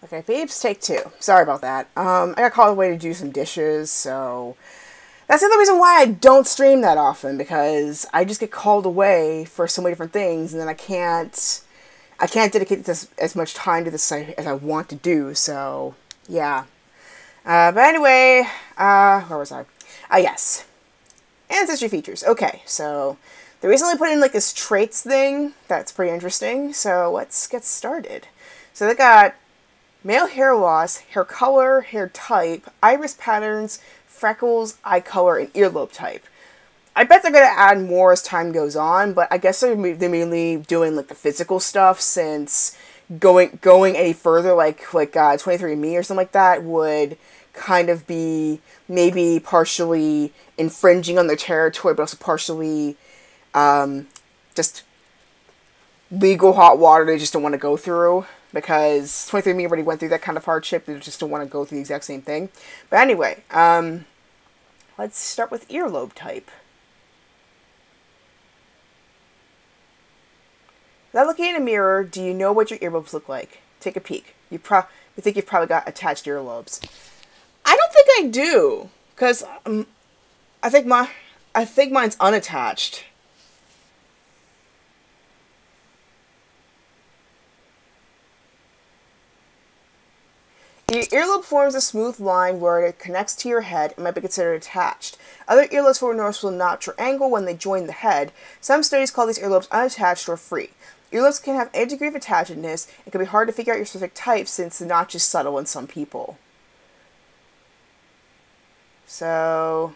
Okay, babes, take two. Sorry about that. I got called away to do some dishes, so that's the other reason why I don't stream that often, because I just get called away for so many different things, and then I can't dedicate this as much time to this as I want to do. So yeah. But anyway, where was I? Yes, Ancestry features. Okay, so they recently put in like this traits thing that's pretty interesting. So let's get started. So they got male hair loss, hair color, hair type, iris patterns, freckles, eye color, and earlobe type. I bet they're going to add more as time goes on, but I guess they're mainly doing like the physical stuff, since going any further, like 23andMe or something like that, would kind of be maybe partially infringing on their territory, but also partially just legal hot water they just don't want to go through, because 23andMe already went through that kind of hardship. They just don't want to go through the exact same thing. But anyway, let's start with earlobe type. Without looking in a mirror, do you know what your earlobes look like? Take a peek. You think you've probably got attached earlobes. I don't think I do, because I think mine's unattached. Your earlobe forms a smooth line where it connects to your head and might be considered attached. Other earlobes form a noticeable notch or angle when they join the head. Some studies call these earlobes unattached or free. Earlobes can have a degree of attachedness. It can be hard to figure out your specific type since the notch is subtle in some people. So,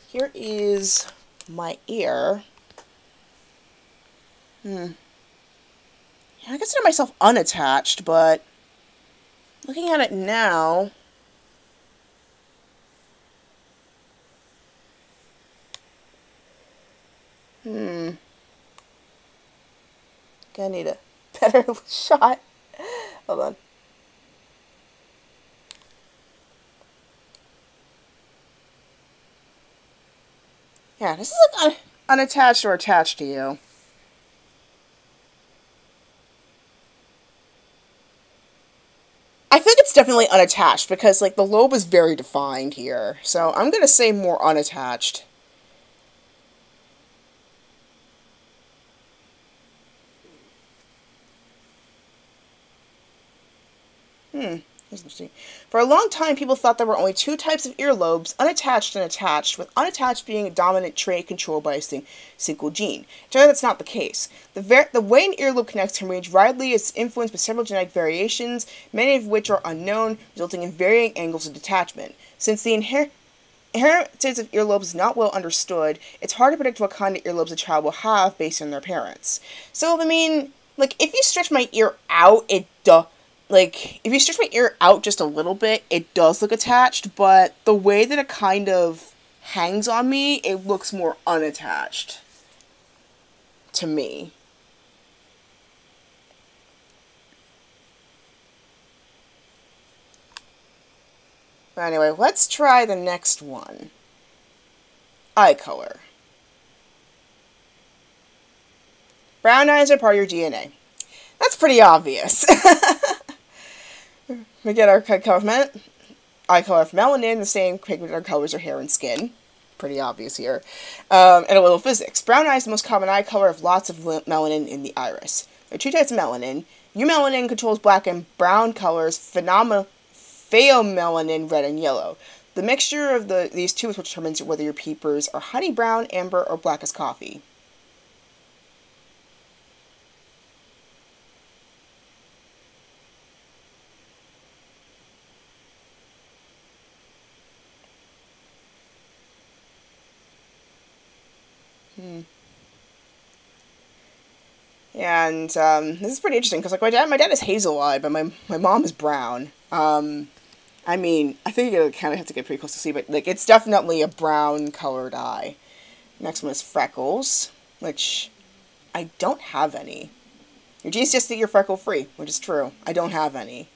here is my ear. Yeah, I consider myself unattached, but looking at it now, gonna need a better shot. Hold on. Yeah, this is like unattached or attached to you. I think it's definitely unattached, because like the lobe is very defined here. So I'm gonna say more unattached. Interesting. For a long time, people thought there were only two types of earlobes, unattached and attached, with unattached being a dominant trait controlled by a single gene. Turns out that's not the case. The way an earlobe connects can range widely, as influenced by several genetic variations, many of which are unknown, resulting in varying angles of detachment. Since the inheritance of earlobes is not well understood, it's hard to predict what kind of earlobes a child will have based on their parents. So, I mean, like, if you stretch my ear out, if you stretch my ear out just a little bit, it does look attached, but the way that it kind of hangs on me, it looks more unattached to me. But anyway, let's try the next one. Eye color. Brown eyes are part of your DNA. That's pretty obvious. We get our eye color from melanin, the same pigmented colors are hair and skin. Pretty obvious here. And a little physics. Brown eyes are the most common eye color of lots of melanin in the iris. There are two types of melanin. Eumelanin controls black and brown colors, pheomelanin red and yellow. The mixture of these two is what determines whether your peepers are honey brown, amber, or black as coffee. And this is pretty interesting, because like my dad is hazel-eyed, but my mom is brown. I mean, I think you kind of have to get pretty close to see, but like it's definitely a brown-colored eye. Next one is freckles, which I don't have any. Your genes just think you're freckle-free, which is true. I don't have any.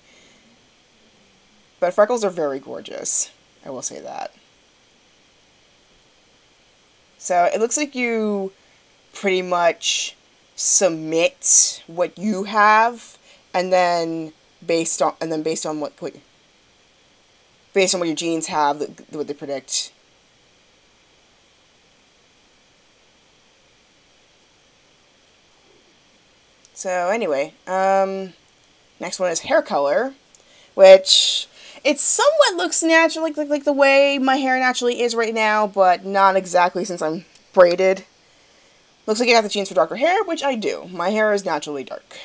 But freckles are very gorgeous. I will say that. So it looks like you pretty much submit what you have, and then based on based on what your genes have, what they predict. So anyway, next one is hair color, which it somewhat looks natural, like the way my hair naturally is right now, but not exactly since I'm braided. Looks like you have the genes for darker hair, which I do. My hair is naturally dark.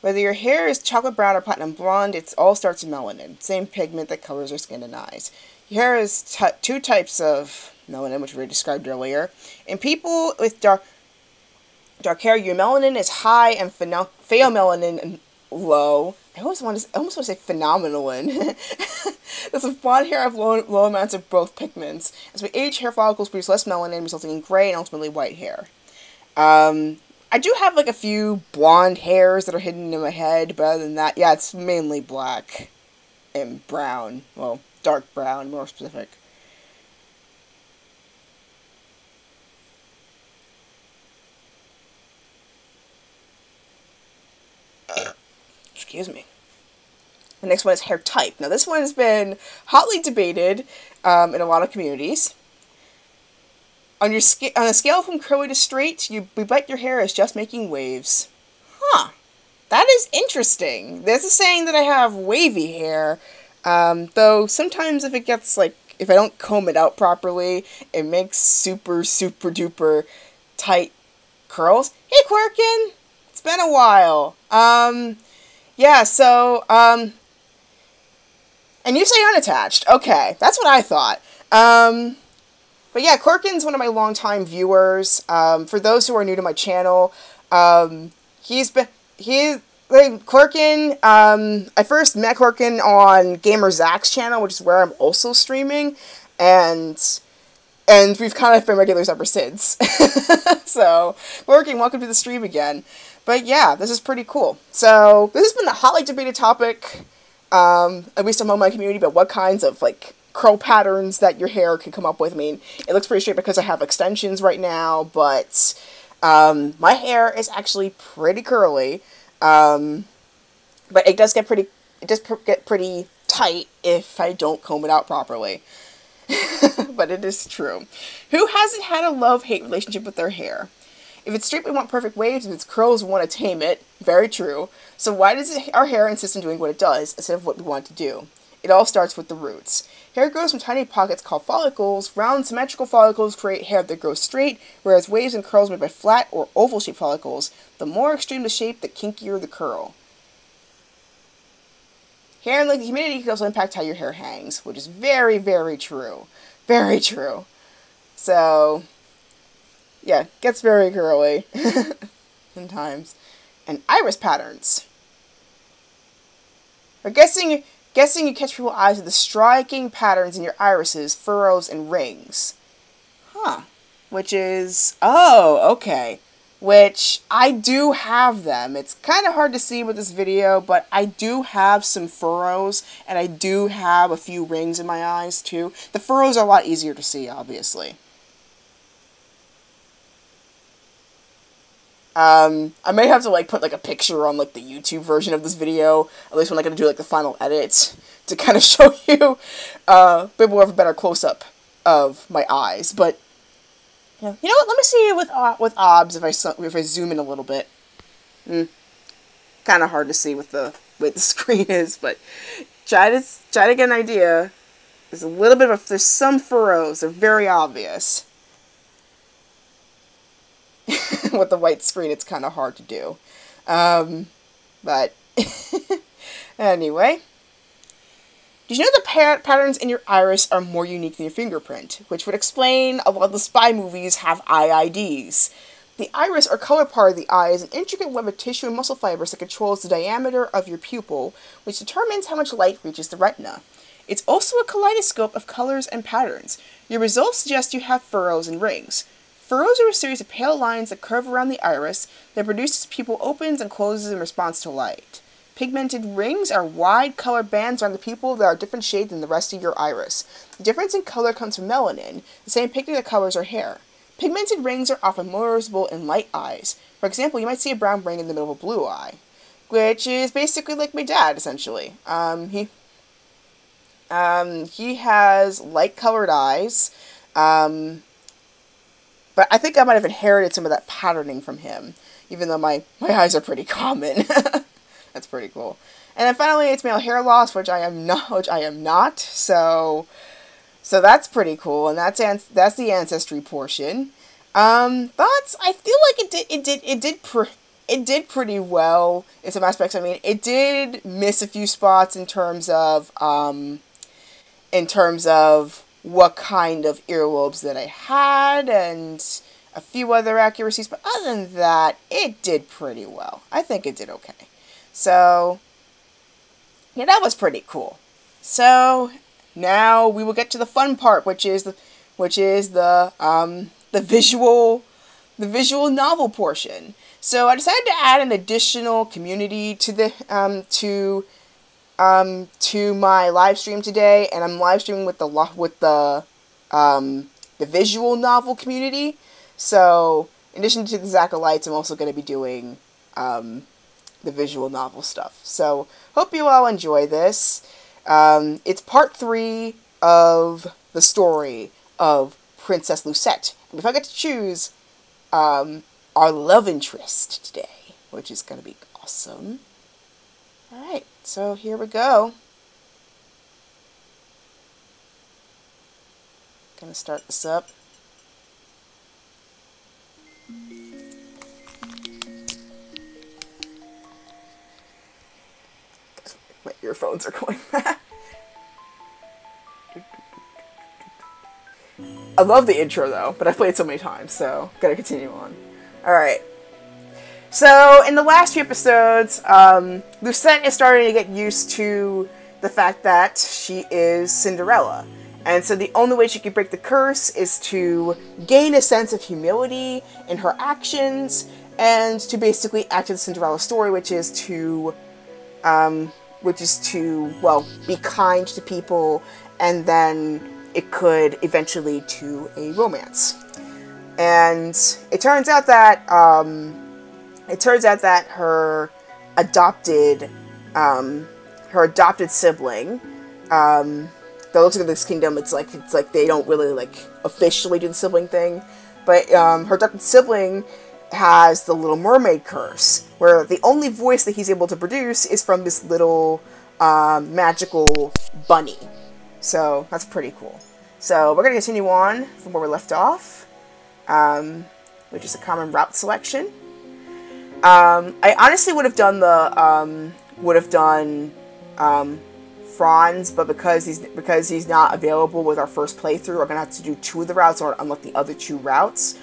Whether your hair is chocolate brown or platinum blonde, it all starts with melanin, same pigment that colors our skin and eyes. Your hair is two types of melanin, which we described earlier. In people with dark hair, your melanin is high and pheomelanin low. I almost want to say phenomenon. Those with blonde hair have low amounts of both pigments. As we age, hair follicles produce less melanin, resulting in gray and ultimately white hair. I do have like a few blonde hairs that are hidden in my head, but other than that, yeah, it's mainly black and brown. Well, dark brown, more specific. Excuse me. The next one is hair type. Now, this one has been hotly debated in a lot of communities. On a scale from curly to straight, we bet your hair is just making waves. Huh. That is interesting. There's a saying that I have wavy hair, though sometimes if I don't comb it out properly, it makes super, super duper tight curls. Hey, Quirkin! It's been a while. Yeah, so, and you say unattached. Okay, that's what I thought. But yeah, Quirkin's one of my longtime viewers. For those who are new to my channel, Quirkin, I first met Quirkin on Gamer Zach's channel, which is where I'm also streaming, and we've kind of been regulars ever since. So, Quirkin, welcome to the stream again. But yeah, this is pretty cool. So, this has been a hotly debated topic, at least among my community, but what kinds of, like, curl patterns that your hair can come up with. I mean, it looks pretty straight because I have extensions right now, but my hair is actually pretty curly. But it does get pretty tight if I don't comb it out properly. But it is true. Who hasn't had a love-hate relationship with their hair? If it's straight, we want perfect waves. If it's curls, we want to tame it. Very true. So why does our hair insist on doing what it does instead of what we want to do? It all starts with the roots. Hair grows from tiny pockets called follicles. Round, symmetrical follicles create hair that grows straight, whereas waves and curls made by flat or oval-shaped follicles. The more extreme the shape, the kinkier the curl. Hair and the humidity can also impact how your hair hangs, which is very, very true. Very true. So, yeah, gets very curly sometimes. And iris patterns. I'm guessing you catch people's eyes with the striking patterns in your irises, furrows, and rings. Huh. Which is... oh, okay. Which, I do have them. It's kind of hard to see with this video, but I do have some furrows, and I do have a few rings in my eyes, too. The furrows are a lot easier to see, obviously. I may have to, like, put, like, a picture on, like, the YouTube version of this video, at least when I'm going to do, like, the final edit, to kind of show you, a bit more of a better close-up of my eyes, but, yeah. You know what, let me see with OBS if I zoom in a little bit. Kind of hard to see with the way the screen is, but try to get an idea. There's a little bit of, there's some furrows, they're very obvious. With the white screen, it's kind of hard to do. But, anyway. Did you know the patterns in your iris are more unique than your fingerprint? Which would explain a lot of the spy movies have eye IDs. The iris, or color part of the eye, is an intricate web of tissue and muscle fibers that controls the diameter of your pupil, which determines how much light reaches the retina. It's also a kaleidoscope of colors and patterns. Your results suggest you have furrows and rings. Furrows are a series of pale lines that curve around the iris that produces pupil opens and closes in response to light. Pigmented rings are wide colored bands around the pupil that are different shades than the rest of your iris. The difference in color comes from melanin, the same pigment that colors our hair. Pigmented rings are often more noticeable in light eyes. For example, you might see a brown ring in the middle of a blue eye. which is basically like my dad, essentially. He has light-colored eyes, but I think I might have inherited some of that patterning from him, even though my eyes are pretty common. That's pretty cool. And then finally, it's male hair loss, which I am not. So that's pretty cool, and that's the ancestry portion. Thoughts? I feel like it did pretty well in some aspects. I mean, it did miss a few spots in terms of what kind of earlobes that I had and a few other accuracies, but other than that, it did pretty well. I think it did okay. So yeah, that was pretty cool. So now we will get to the fun part, which is the visual novel portion. So I decided to add an additional community to the to my live stream today, and I'm live streaming with the visual novel community. So in addition to the Zachalites, I'm also going to be doing the visual novel stuff. So hope you all enjoy this. It's part 3 of the story of Princess Lucette. And if I get to choose our love interest today, which is going to be awesome. Alright, so here we go. Gonna start this up. My earphones are going back. I love the intro though, but I've played so many times, so gotta continue on. Alright. So, in the last few episodes, Lucette is starting to get used to the fact that she is Cinderella. And so the only way she can break the curse is to gain a sense of humility in her actions, and to basically act in the Cinderella story, which is to, well, be kind to people, and then it could eventually lead to a romance. And it turns out that, her adopted sibling, that looks like this kingdom, it's like they don't really like officially do the sibling thing, but her adopted sibling has the Little Mermaid curse, where the only voice that he's able to produce is from this little magical bunny. So that's pretty cool. So we're gonna continue on from where we left off, which is a common route selection. I honestly would have done Franz, but because he's not available with our first playthrough, we're gonna have to do 2 of the routes or unlock the other 2 routes,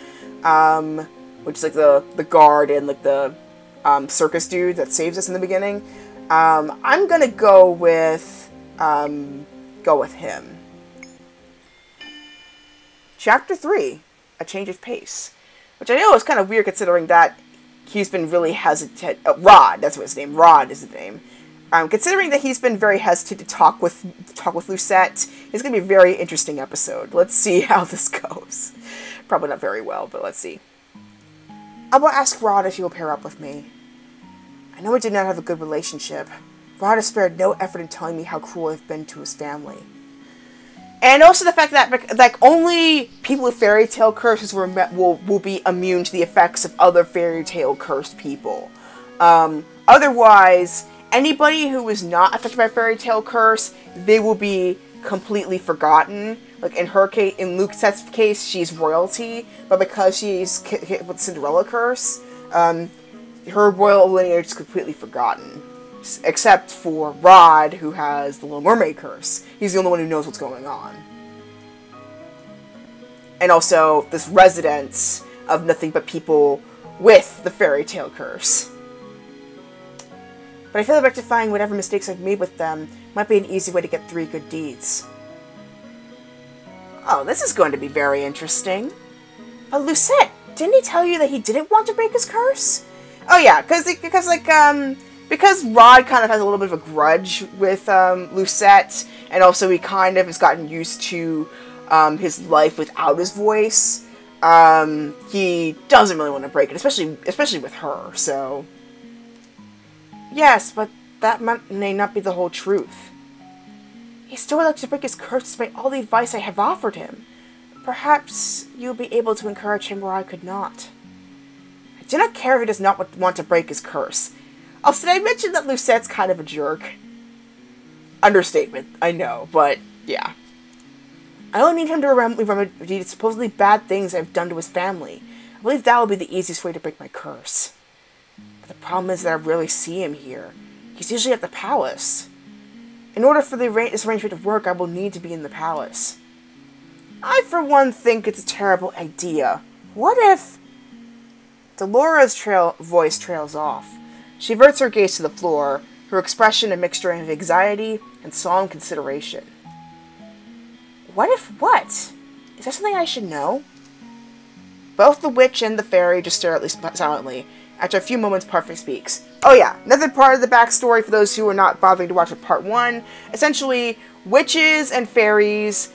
which is like the guard and like the circus dude that saves us in the beginning. I'm gonna go with him. Chapter 3, A Change of Pace, which I know is kind of weird considering that he's been really hesitant. Rod, that's what his name. Rod is the name. Considering that he's been very hesitant to talk with Lucette, it's going to be a very interesting episode. Let's see how this goes. Probably not very well, but let's see. I will ask Rod if he will pair up with me. I know we did not have a good relationship. Rod has spared no effort in telling me how cruel I've been to his family. And also the fact that, like, only people with fairy tale curses will be immune to the effects of other fairy tale cursed people. Otherwise, anybody who is not affected by a fairy tale curse, they will be completely forgotten. Like in her case, in Lucette's case, she's royalty, but because she's hit with Cinderella curse, her royal lineage is completely forgotten. Except for Rod, who has the Little Mermaid curse. He's the only one who knows what's going on. And also, this residence of nothing but people with the fairy tale curse. But I feel like rectifying whatever mistakes I've made with them might be an easy way to get 3 good deeds. Oh, this is going to be very interesting. But Lucette, didn't he tell you that he didn't want to break his curse? Oh yeah, because Rod kind of has a little bit of a grudge with Lucette, and also he kind of has gotten used to his life without his voice. He doesn't really want to break it, especially with her. So Yes, but that may not be the whole truth. He still would like to break his curse despite all the advice I have offered him. Perhaps you'll be able to encourage him where I could not. I do not care if he does not want to break his curse. Also, did I mention that Lucette's kind of a jerk? Understatement, I know, but yeah. I only need him to remember the supposedly bad things I've done to his family. I believe that will be the easiest way to break my curse. But the problem is that I rarely see him here. He's usually at the palace. In order for this arrangement to work, I will need to be in the palace. I, for one, think it's a terrible idea. What if... Delora's voice trails off. She averts her gaze to the floor, her expression a mixture of anxiety and solemn consideration. What if what? Is there something I should know? Both the witch and the fairy just stare at least silently. After a few moments, Parfait speaks. Oh yeah, another part of the backstory for those who are not bothering to watch part 1. Essentially, witches and fairies,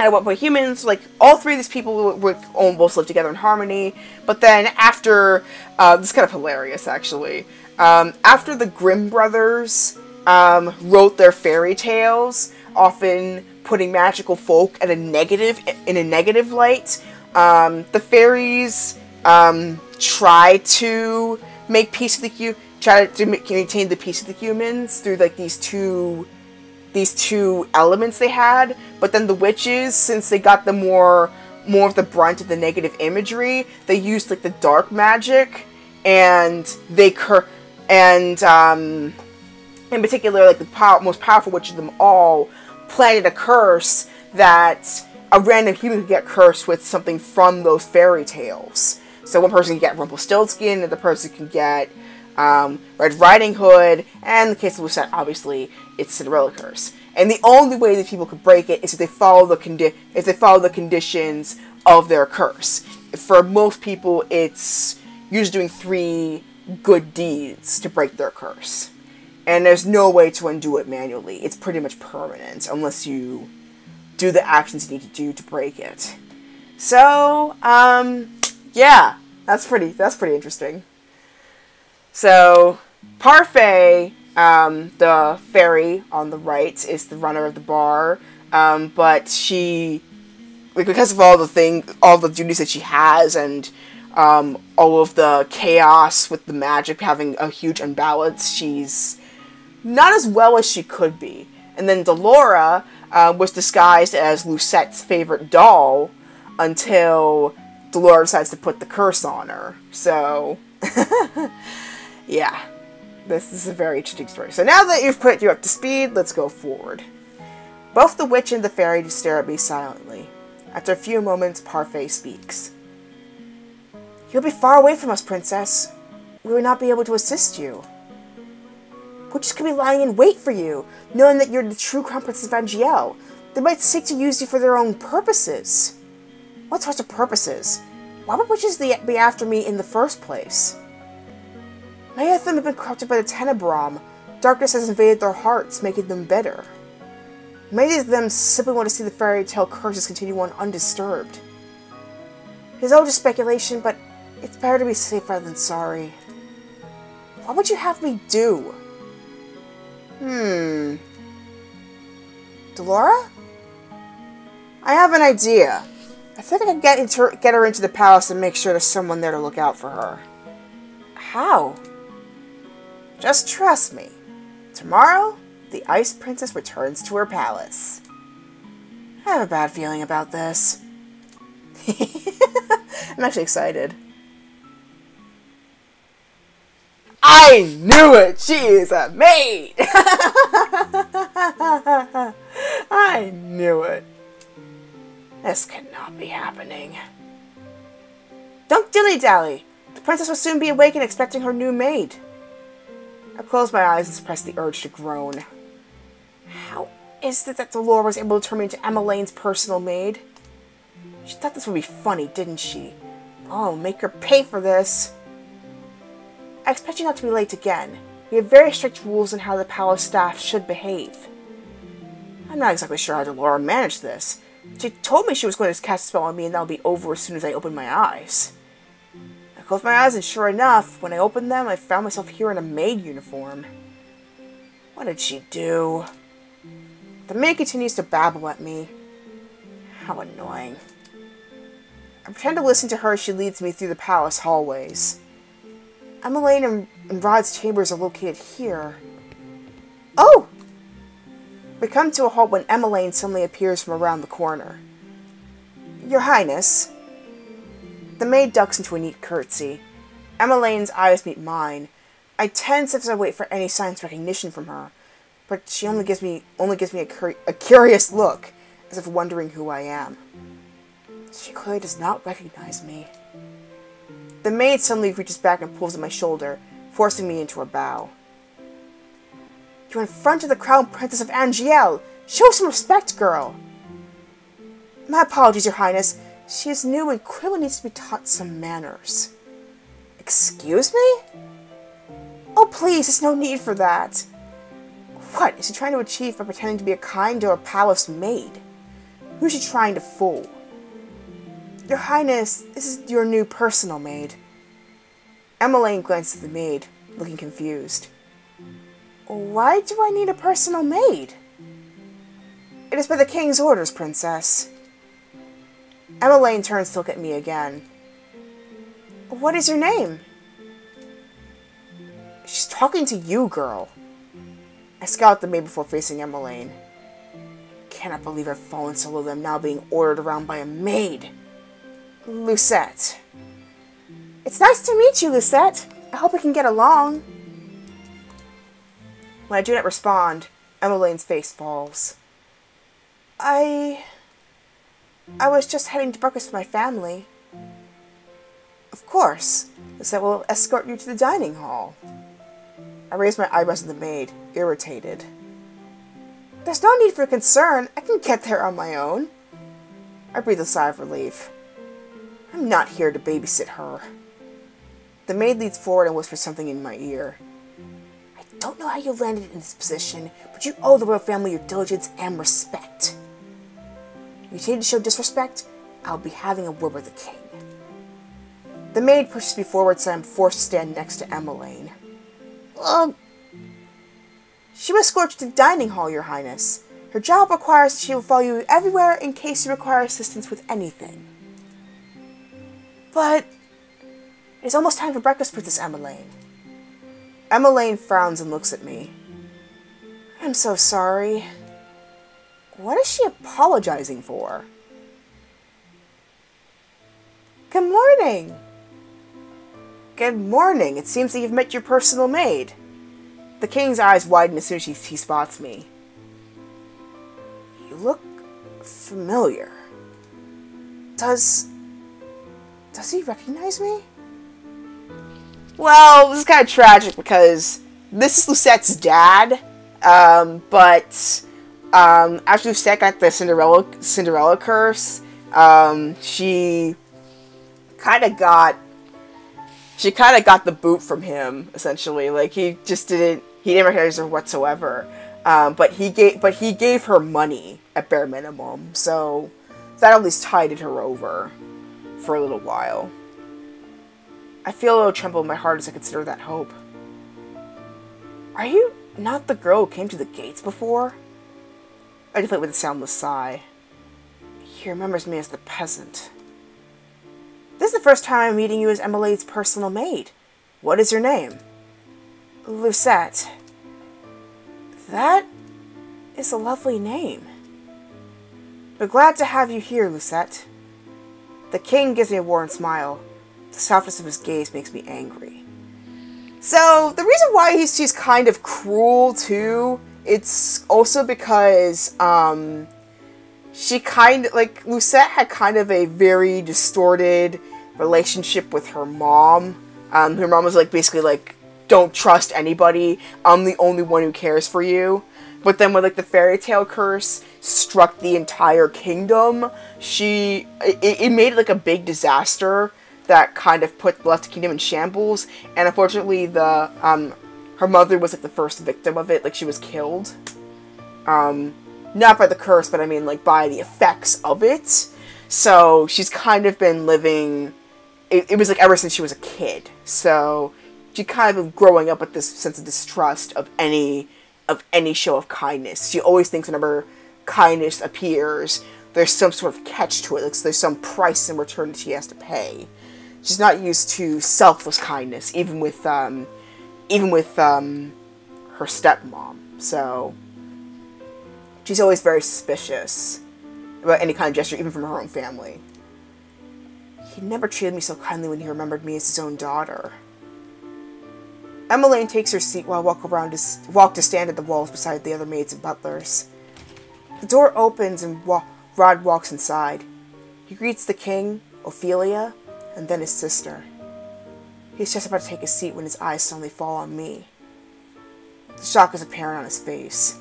at one point humans, like, all three of these people would almost live together in harmony. But then after, this is kind of hilarious actually, after the Grimm brothers wrote their fairy tales, often putting magical folk in a negative light, the fairies try to make peace with maintain the peace of the humans through like these two elements they had, but then the witches, since they got the more of the brunt of the negative imagery, they used like the dark magic, and they in particular, like the most powerful witch of them all planted a curse that a random human could get cursed with something from those fairy tales. So one person can get Rumpelstiltskin, and the person can get Red Riding Hood, and in the case of Lucette, obviously, it's Cinderella curse. And the only way that people could break it is if they follow the conditions of their curse. For most people, it's usually doing 3 good deeds to break their curse. And there's no way to undo it manually. It's pretty much permanent, unless you do the actions you need to do to break it. So, yeah, that's pretty interesting. So, Parfait, the fairy on the right, is the runner of the bar, but she, like, because of all the duties that she has, and all of the chaos with the magic having a huge imbalance, she's not as well as she could be. And then Delora was disguised as Lucette's favorite doll until Delora decides to put the curse on her. So, yeah, this is a very interesting story. So now that you've put you up to speed, let's go forward. Both the witch and the fairy just stare at me silently. After a few moments, Parfait speaks. You'll be far away from us, Princess. We will not be able to assist you. Witches could be lying in wait for you, knowing that you're the true crown princess of Angiel. They might seek to use you for their own purposes. What sorts of purposes? Why would witches be after me in the first place? Many of them have been corrupted by the Tenebrom. Darkness has invaded their hearts, making them bitter. Many of them simply want to see the fairy tale curses continue on undisturbed. It's all just speculation, but it's better to be safe rather than sorry. What would you have me do? Delora? I have an idea. I think I can get her into the palace and make sure there's someone there to look out for her. How? Just trust me. Tomorrow, the Ice Princess returns to her palace. I have a bad feeling about this. I'm actually excited. I knew it! She is a maid! I knew it. This cannot be happening. Don't dilly-dally. The princess will soon be awake and expecting her new maid. I closed my eyes and suppressed the urge to groan. How is it that Delora was able to turn me into Emmeline's personal maid? She thought this would be funny, didn't she? Oh, make her pay for this. I expect you not to be late again. We have very strict rules on how the palace staff should behave. I'm not exactly sure how Delora managed this. She told me she was going to cast a spell on me and that would be over as soon as I opened my eyes. I closed my eyes and sure enough, when I opened them, I found myself here in a maid uniform. What did she do? The maid continues to babble at me. How annoying. I pretend to listen to her as she leads me through the palace hallways. Emmeline and Rod's chambers are located here. Oh! We come to a halt when Emmeline suddenly appears from around the corner. Your Highness. The maid ducks into a neat curtsy. Emmeline's eyes meet mine. I tense as I wait for any signs of recognition from her, but she only gives me a curious look, as if wondering who I am. She clearly does not recognize me. The maid suddenly reaches back and pulls at my shoulder, forcing me into a bow. You're in front of the Crown Princess of Angiel! Show some respect, girl! My apologies, Your Highness. She is new and clearly needs to be taught some manners. Excuse me? Oh, please, there's no need for that. What is she trying to achieve by pretending to be a kind or a palace maid? Who is she trying to fool? Your Highness, this is your new personal maid. Emmeline glanced at the maid, looking confused. Why do I need a personal maid? It is by the king's orders, Princess. Emmeline turns to look at me again. What is your name? She's talking to you, girl. I scowl at the maid before facing Emmeline. Cannot believe I've fallen so low that I'm now being ordered around by a maid. Lucette. It's nice to meet you, Lucette. I hope we can get along. When I do not respond, Emmeline's face falls. I was just heading to breakfast with my family. Of course. Lucette will escort you to the dining hall. I raise my eyebrows at the maid, irritated. There's no need for concern. I can get there on my own. I breathe a sigh of relief. I'm not here to babysit her. The maid leans forward and whispers something in my ear. I don't know how you landed in this position, but you owe the royal family your diligence and respect. If you continue to show disrespect, I'll be having a word with the king. The maid pushes me forward so I'm forced to stand next to Emmeline. She will escort you to the dining hall, Your Highness. Her job requires she will follow you everywhere in case you require assistance with anything. But it's almost time for breakfast, Princess Emmeline. Emmeline frowns and looks at me. I'm so sorry. What is she apologizing for? Good morning. Good morning. It seems that you've met your personal maid. The king's eyes widen as soon as he spots me. You look familiar. Does he recognize me? Well, this is kind of tragic because this is Lucette's dad, but after Lucette got the Cinderella curse, she kind of got the boot from him, essentially. Like, he didn't recognize her whatsoever. But he gave her money at bare minimum, so that at least tided her over for a little while. I feel a little tremble in my heart as I consider that hope. Are you not the girl who came to the gates before? I deflate with a soundless sigh. He remembers me as the peasant. This is the first time I'm meeting you as Emmeline's personal maid. What is your name? Lucette. That is a lovely name. But glad to have you here, Lucette. The king gives me a worn smile. The softness of his gaze makes me angry. So, the reason why she's kind of cruel, too, it's also because, Lucette had kind of a very distorted relationship with her mom. Her mom was, basically, don't trust anybody. I'm the only one who cares for you. But then when, the fairy tale curse struck the entire kingdom, it made it, a big disaster that kind of left the kingdom in shambles. And unfortunately, her mother was, the first victim of it. She was killed. Not by the curse, but I mean, by the effects of it. So she's kind of been living it was like ever since she was a kid. So she kind of growing up with this sense of distrust of any show of kindness. She always thinks whenever kindness appears, there's some sort of catch to it. Like there's some price in return that she has to pay. She's not used to selfless kindness, even with her stepmom. So she's always very suspicious about any kind of gesture, even from her own family. He never treated me so kindly when he remembered me as his own daughter. Emmeline takes her seat while I walk to stand at the walls beside the other maids and butlers. The door opens and Rod walks inside. He greets the king, Ophelia, and then his sister. He's just about to take a seat when his eyes suddenly fall on me. The shock is apparent on his face.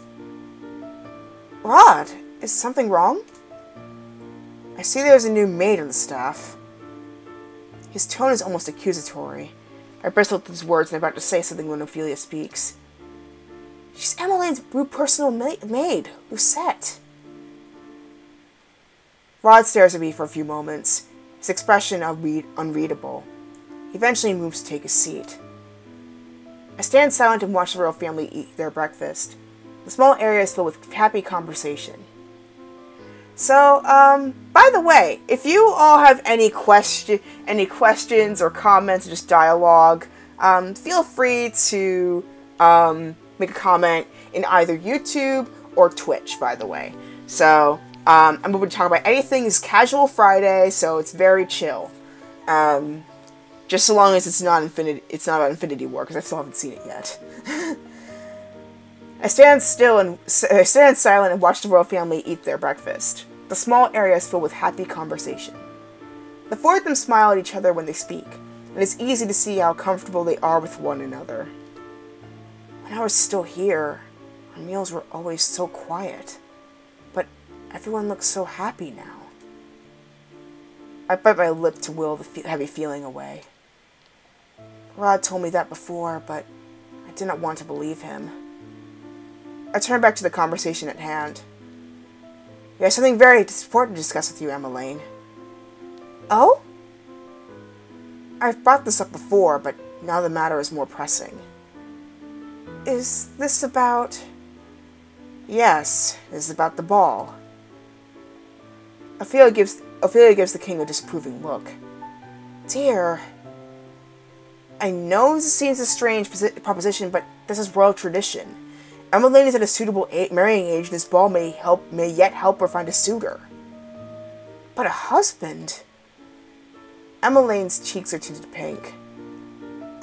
Rod, is something wrong? I see there's a new maid on the staff. His tone is almost accusatory. I bristle with his words and I'm about to say something when Ophelia speaks. She's Emmeline's rude personal maid, Lucette. Rod stares at me for a few moments, his expression unreadable. He eventually moves to take a seat. I stand silent and watch the royal family eat their breakfast. The small area is filled with happy conversation. So, by the way, if you all have any questions or comments or just dialogue, feel free to make a comment in either YouTube or Twitch, by the way. So, I'm going to talk about anything. It's Casual Friday, so it's very chill. Just so long as it's not about Infinity War, because I still haven't seen it yet. I stand silent and watch the royal family eat their breakfast. The small area is filled with happy conversation. The four of them smile at each other when they speak, and it's easy to see how comfortable they are with one another. When I was still here, our meals were always so quiet, but everyone looks so happy now. I bite my lip to will the heavy feeling away. Rod told me that before, but I did not want to believe him. I turned back to the conversation at hand. We have something very important to discuss with you, Emmeline. Oh? I've brought this up before, but now the matter is more pressing. Is this about... Yes, it is about the ball. Ophelia gives the king a disapproving look. Dear, I know this seems a strange proposition, but this is royal tradition. Emmeline is at a suitable marrying age, and this ball may yet help her find a suitor. But a husband? Emmeline's cheeks are tinted pink.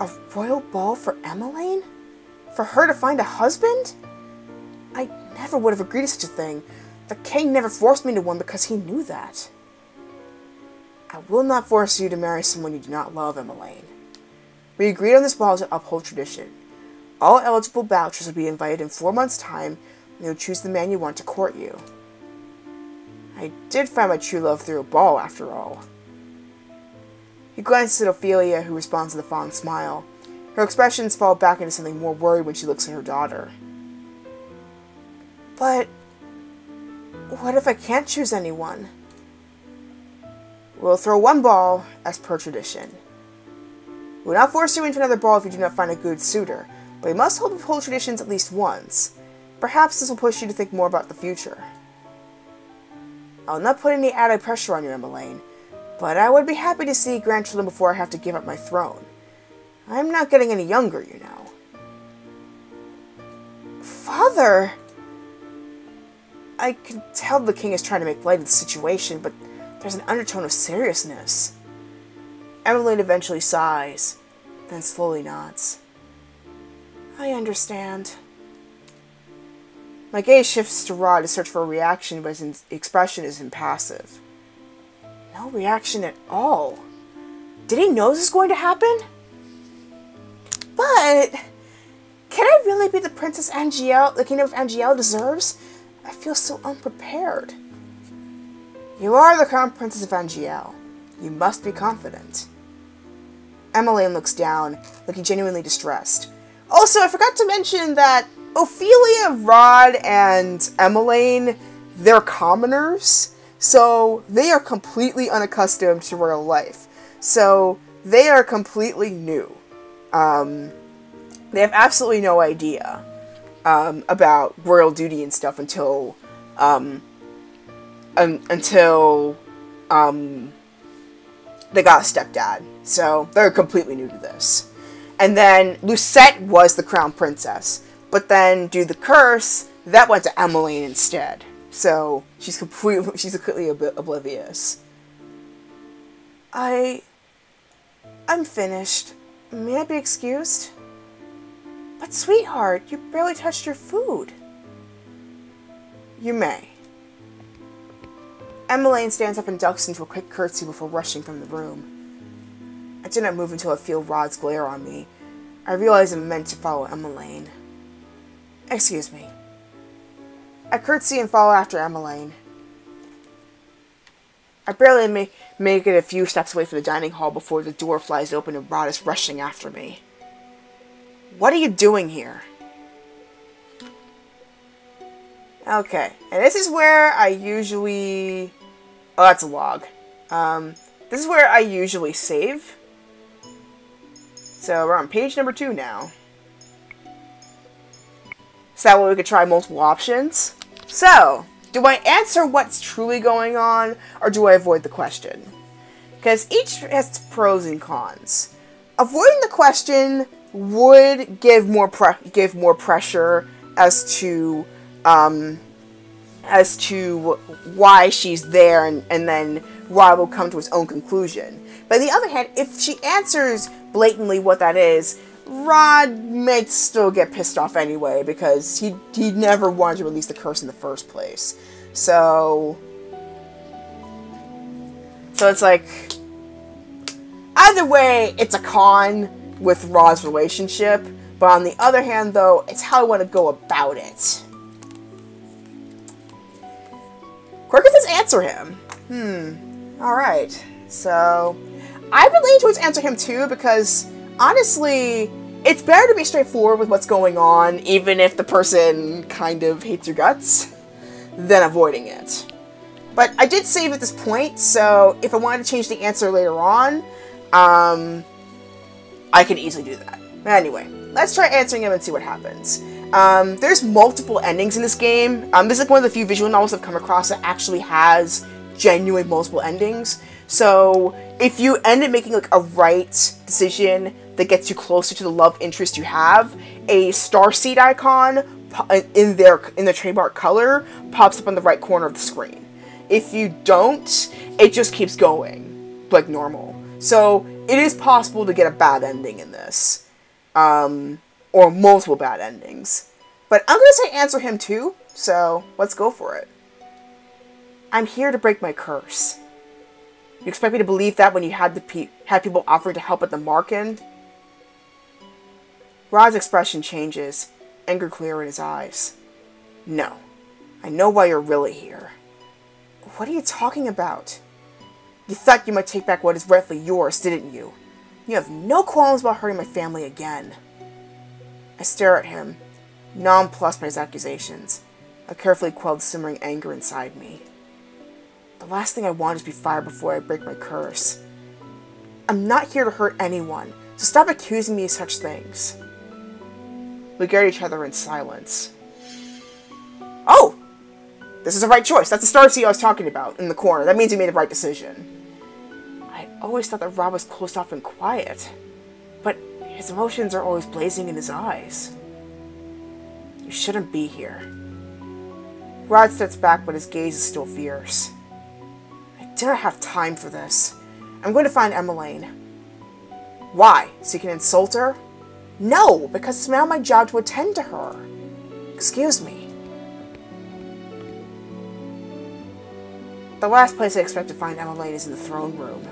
A royal ball for Emmeline? For her to find a husband? I never would have agreed to such a thing. The king never forced me into one because he knew that. I will not force you to marry someone you do not love, Emmeline. We agreed on this ball to uphold tradition. All eligible bachelors will be invited in 4 months' time, and you'll choose the man you want to court you. I did find my true love through a ball, after all. He glances at Ophelia, who responds with a fond smile. Her expressions fall back into something more worried when she looks at her daughter. But what if I can't choose anyone? We'll throw one ball, as per tradition. We will not force you into another ball if you do not find a good suitor, but we must uphold traditions at least once. Perhaps this will push you to think more about the future. I'll not put any added pressure on you, Emmeline, but I would be happy to see grandchildren before I have to give up my throne. I'm not getting any younger, you know. Father! I can tell the king is trying to make light of the situation, but there's an undertone of seriousness. Emmeline eventually sighs, then slowly nods. I understand. My gaze shifts to Rod to search for a reaction, but his expression is impassive. No reaction at all. Did he know this was going to happen? But can I really be the Princess Angielle the Kingdom of Angielle deserves? I feel so unprepared. You are the Crown Princess of Angielle. You must be confident. Emmeline looks down, looking genuinely distressed. Also, I forgot to mention that Ophelia, Rod, and Emmeline, they're commoners, so they are completely unaccustomed to royal life. So they are completely new. They have absolutely no idea about royal duty and stuff until they got a stepdad. So they're completely new to this. And then Lucette was the crown princess, but then due to the curse, that went to Emmeline instead. So she's completely oblivious. I'm finished. May I be excused? But sweetheart, you barely touched your food. You may. Emmeline stands up and ducks into a quick curtsy before rushing from the room. I did not move until I feel Rod's glare on me. I realize I'm meant to follow Emmeline. Excuse me. I curtsy and follow after Emmeline. I barely make it a few steps away from the dining hall before the door flies open and Rod is rushing after me. What are you doing here? Okay, and this is where I usually... Oh, that's a log. This is where I usually save. So we're on page number 2 now. So that way we could try multiple options. So, do I answer what's truly going on, or do I avoid the question? Because each has its pros and cons. Avoiding the question would give more pressure as to why she's there, and then Rod will come to his own conclusion. But on the other hand, if she answers blatantly what that is, Rod may still get pissed off anyway, because he never wanted to release the curse in the first place. So it's like, either way, it's a con with Rod's relationship, but on the other hand, though, it's how I want to go about it. Quirkus says answer him. Alright. So, I would lean towards answer him too, because honestly, it's better to be straightforward with what's going on, even if the person kind of hates your guts, than avoiding it. But I did save at this point, so if I wanted to change the answer later on, I can easily do that. Anyway, let's try answering him and see what happens. There's multiple endings in this game. This is one of the few visual novels I've come across that actually has genuine multiple endings. So if you end up making like a right decision that gets you closer to the love interest you have, a starseed icon in their trademark color pops up on the right corner of the screen. If you don't, it just keeps going like normal. So it is possible to get a bad ending in this, or multiple bad endings. But I'm gonna say answer him too. So let's go for it. I'm here to break my curse. You expect me to believe that when you had people offering to help at the Marken? Rod's expression changes, anger clear in his eyes. No, I know why you're really here. What are you talking about? You thought you might take back what is rightfully yours, didn't you? You have no qualms about hurting my family again. I stare at him, nonplussed by his accusations. I carefully quell the simmering anger inside me. The last thing I want is to be fired before I break my curse. I'm not here to hurt anyone, so stop accusing me of such things. We stare at each other in silence. Oh! This is the right choice. That's the starseed I was talking about in the corner. That means he made the right decision. I always thought that Rob was closed off and quiet, but his emotions are always blazing in his eyes. You shouldn't be here. Rod steps back, but his gaze is still fierce. I don't have time for this. I'm going to find Emmeline. Why? So you can insult her? No, because it's now my job to attend to her. Excuse me. The last place I expect to find Emmeline is in the throne room.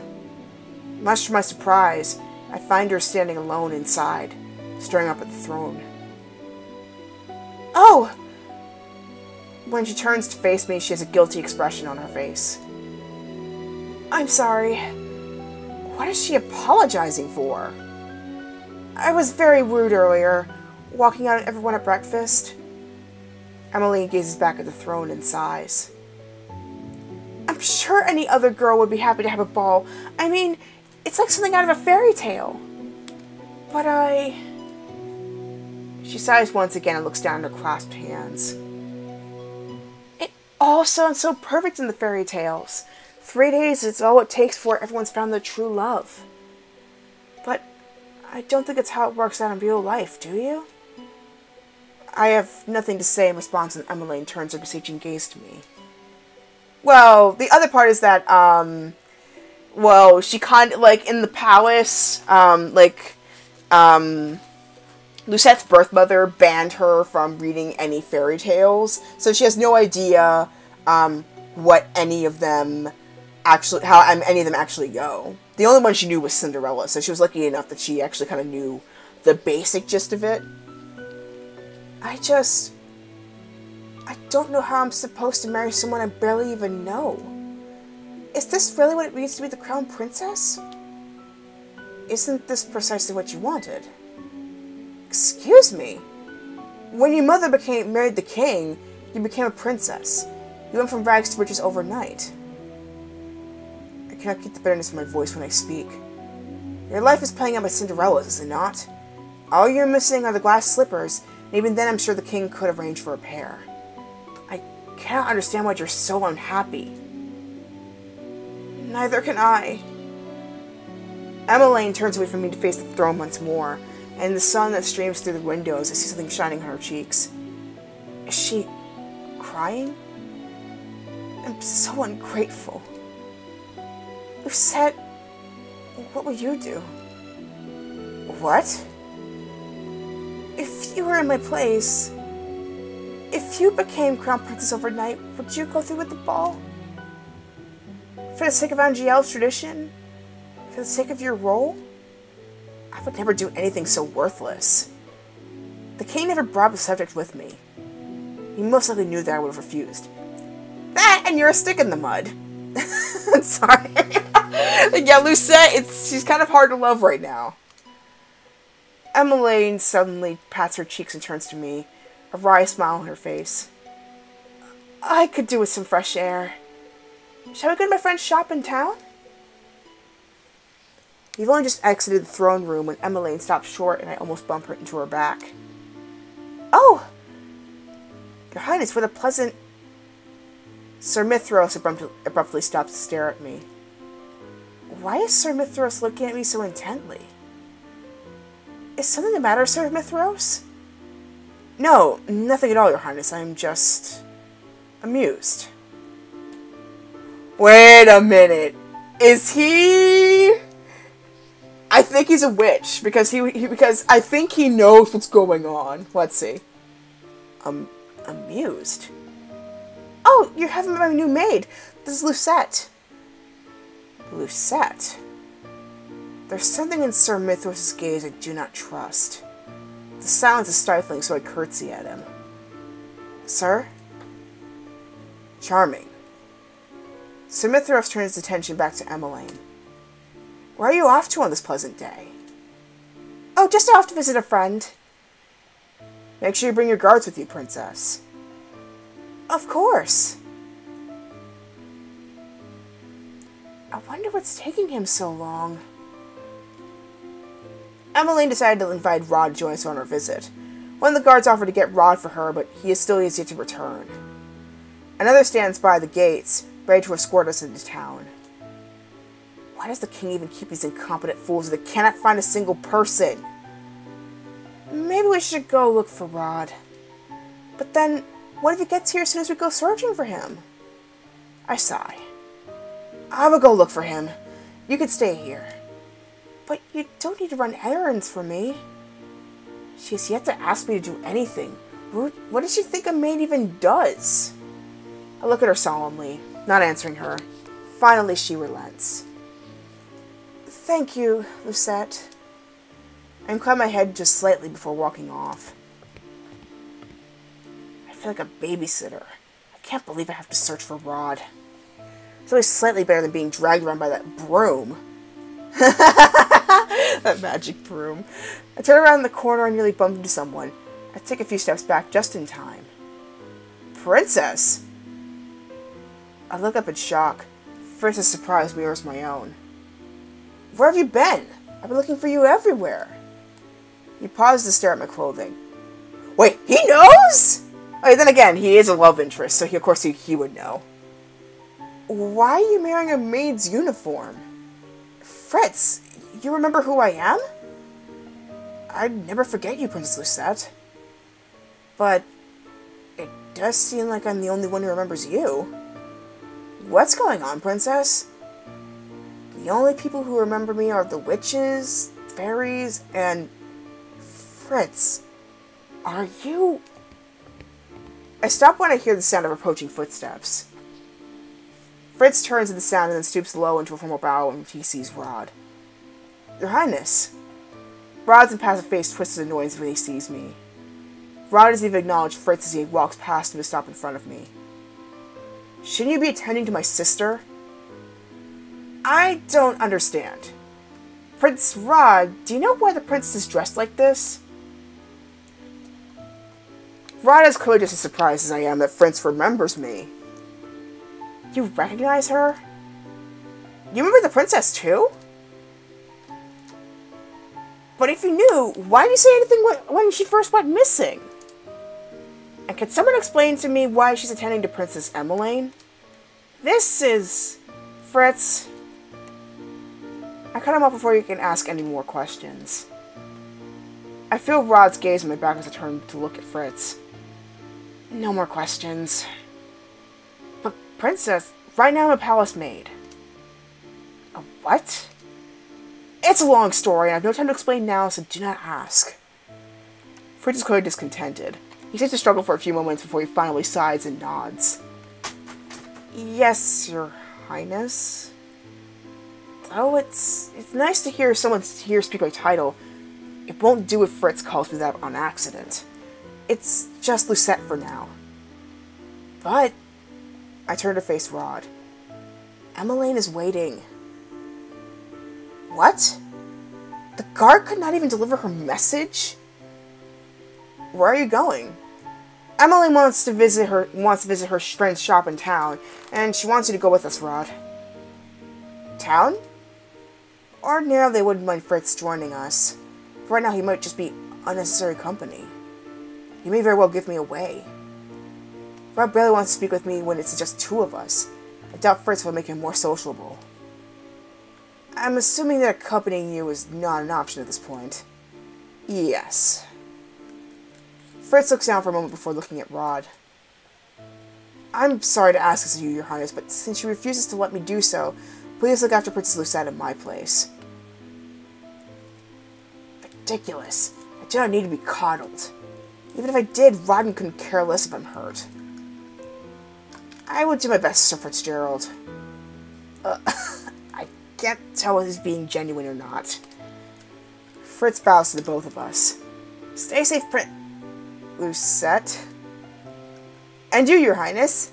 Much to my surprise, I find her standing alone inside, staring up at the throne. Oh! When she turns to face me, she has a guilty expression on her face. I'm sorry. What is she apologizing for? I was very rude earlier, walking out at everyone at breakfast. Emmeline gazes back at the throne and sighs. I'm sure any other girl would be happy to have a ball. I mean, It's like something out of a fairy tale. But She sighs once again and looks down at her clasped hands. It all sounds so perfect in the fairy tales. 3 days is all it takes before everyone's found their true love. But I don't think it's how it works out in real life, do you? I have nothing to say in response, and Emmeline turns her beseeching gaze to me. Well, the other part is that, well, she kind of, like, in the palace, Lucettes' birth mother banned her from reading any fairy tales, so she has no idea, what any of them actually, how any of them actually go. The only one she knew was Cinderella, so she was lucky enough that she actually kind of knew the basic gist of it. I don't know how I'm supposed to marry someone I barely even know. Is this really what it means to be the crown princess? Isn't this precisely what you wanted? Excuse me? When your mother married the king, you became a princess. You went from rags to riches overnight. I cannot keep the bitterness in my voice when I speak. Your life is playing out by Cinderella's, is it not? All you're missing are the glass slippers, and even then I'm sure the king could arrange for a pair. I cannot understand why you're so unhappy. Neither can I. Emmeline turns away from me to face the throne once more, and in the sun that streams through the windows, I see something shining on her cheeks. Is she crying? I'm so ungrateful. Lucette, what will you do? What? If you were in my place, if you became crown princess overnight, would you go through with the ball? For the sake of Angelique's tradition? For the sake of your role? I would never do anything so worthless. The king never brought the subject with me. He most likely knew that I would have refused. That, and you're a stick in the mud. I'm sorry. Yeah, Lucette, she's kind of hard to love right now. Emmeline suddenly pats her cheeks and turns to me, a wry smile on her face. I could do with some fresh air. Shall we go to my friend's shop in town? You've only just exited the throne room when Emmeline stopped short and I almost bumped her into her back. Oh! Your Highness, what a pleasant... Sir Mithros abruptly stopped to stare at me. Why is Sir Mithros looking at me so intently? Is something the matter, Sir Mithros? No, nothing at all, Your Highness. I'm just... amused. Wait a minute. Is he... I think he's a witch, because because I think he knows what's going on. Let's see. Amused? Oh, you haven't met my new maid. This is Lucette. Lucette? There's something in Sir Mithros' gaze I do not trust. The silence is stifling, so I curtsy at him. Sir? Charming. Sir Mithros turns his attention back to Emmeline. Where are you off to on this pleasant day? Oh, just off to visit a friend. Make sure you bring your guards with you, Princess. Of course. I wonder what's taking him so long. Emmeline decided to invite Rod to join us on our visit. One of the guards offered to get Rod for her, but he is still easy to return. Another stands by the gates, ready to escort us into town. Why does the king even keep these incompetent fools that cannot find a single person? Maybe we should go look for Rod. But then, what if he gets here as soon as we go searching for him? I sigh. I will go look for him. You can stay here. But you don't need to run errands for me. She's yet to ask me to do anything. What does she think a maid even does? I look at her solemnly, not answering her. Finally, she relents. Thank you, Lucette. I incline my head just slightly before walking off. I feel like a babysitter. I can't believe I have to search for Rod. It's always slightly better than being dragged around by that broom. That magic broom. I turn around the corner and nearly bump into someone. I take a few steps back just in time. Princess! I look up in shock. First a surprise mirrors my own. Where have you been? I've been looking for you everywhere. He paused to stare at my clothing. Wait, he knows? Oh, then again, he is a love interest, so of course he would know. Why are you wearing a maid's uniform? Fritz, you remember who I am? I'd never forget you, Princess Lucette. But it does seem like I'm the only one who remembers you. What's going on, Princess? The only people who remember me are the witches, fairies, and... Fritz, are you... I stop when I hear the sound of approaching footsteps. Fritz turns at the sound and then stoops low into a formal bow when he sees Rod. Your Highness. Rod's impassive face twists in annoyance when he sees me. Rod doesn't even acknowledge Fritz as he walks past him to stop in front of me. Shouldn't you be attending to my sister? I don't understand. Prince Rod, do you know why the princess is dressed like this? Rod is clearly just as surprised as I am that Fritz remembers me. You recognize her? You remember the princess too? But if you knew, why didn't you say anything when she first went missing? And could someone explain to me why she's attending to Princess Emmeline? This is... Fritz... I cut him off before he can ask any more questions. I feel Rod's gaze on my back as I turn to look at Fritz. No more questions. But, Princess, right now I'm a palace maid. A what? It's a long story, and I have no time to explain now, so do not ask. Fritz is clearly discontented. He seems to struggle for a few moments before he finally sighs and nods. Yes, Your Highness. Oh, it's nice to hear someone here speak my title. It won't do if Fritz calls me that on accident. It's just Lucette for now. But... I turn to face Rod. Emmeline is waiting. What? The guard could not even deliver her message? Where are you going? Emmeline wants to visit her friend's shop in town, and she wants you to go with us, Rod. Town? Ordinarily, they wouldn't mind Fritz joining us. But right now, he might just be unnecessary company. He may very well give me away. Rod barely wants to speak with me when it's just two of us. I doubt Fritz will make him more sociable. I'm assuming that accompanying you is not an option at this point. Yes. Fritz looks down for a moment before looking at Rod. I'm sorry to ask this of you, Your Highness, but since she refuses to let me do so, please look after Princess Lucette in my place. Ridiculous. I do not need to be coddled. Even if I did, Rodden couldn't care less if I'm hurt. I will do my best, Sir Fitzgerald. I can't tell if he's being genuine or not. Fritz bows to the both of us. Stay safe, Lucette. And you, Your Highness.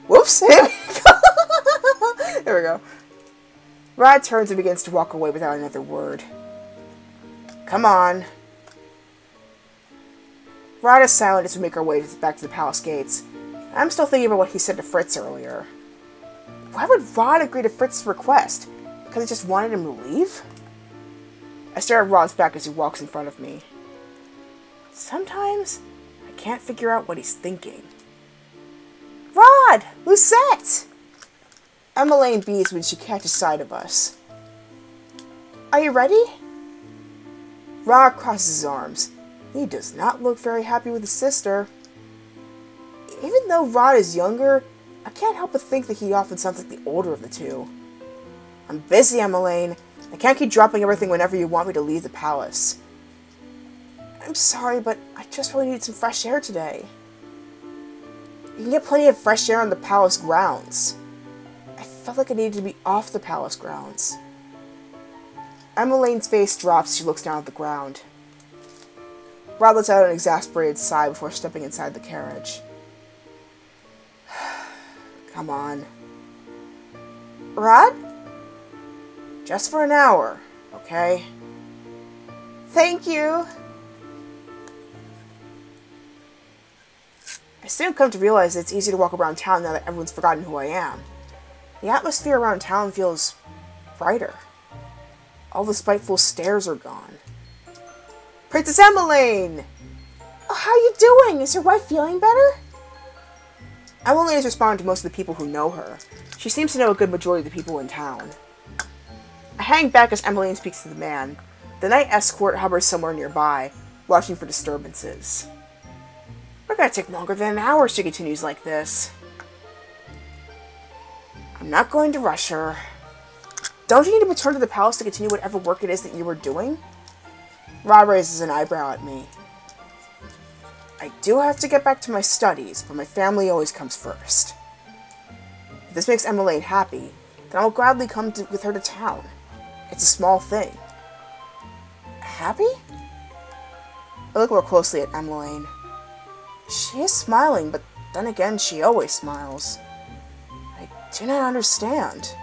Whoops! There we go. Rod turns and begins to walk away without another word. Come on. Rod is silent as we make our way back to the palace gates. I'm still thinking about what he said to Fritz earlier. Why would Rod agree to Fritz's request? Because he just wanted him to leave? I stare at Rod's back as he walks in front of me. Sometimes, I can't figure out what he's thinking. Rod! Lucette! Emmeline beats when she catches sight of us. Are you ready? Rod crosses his arms. He does not look very happy with his sister. Even though Rod is younger, I can't help but think that he often sounds like the older of the two. I'm busy, Emmeline. I can't keep dropping everything whenever you want me to leave the palace. I'm sorry, but I just really need some fresh air today. You can get plenty of fresh air on the palace grounds. I felt like I needed to be off the palace grounds. Emmeline's face drops as she looks down at the ground. Rod lets out an exasperated sigh before stepping inside the carriage. Come on. Rod? Just for an hour, okay? Thank you. I soon come to realize that it's easy to walk around town now that everyone's forgotten who I am. The atmosphere around town feels brighter. All the spiteful stares are gone. Princess Emmeline! Oh, how are you doing? Is your wife feeling better? Emmeline has responded to most of the people who know her. She seems to know a good majority of the people in town. I hang back as Emmeline speaks to the man. The night escort hovers somewhere nearby, watching for disturbances. We're gonna take longer than an hour if she continues like this. I'm not going to rush her. Don't you need to return to the palace to continue whatever work it is that you were doing? Rod raises an eyebrow at me. I do have to get back to my studies, but my family always comes first. If this makes Emmeline happy, then I will gladly come with her to town. It's a small thing. Happy? I look more closely at Emmeline. She is smiling, but then again, she always smiles. I do not understand.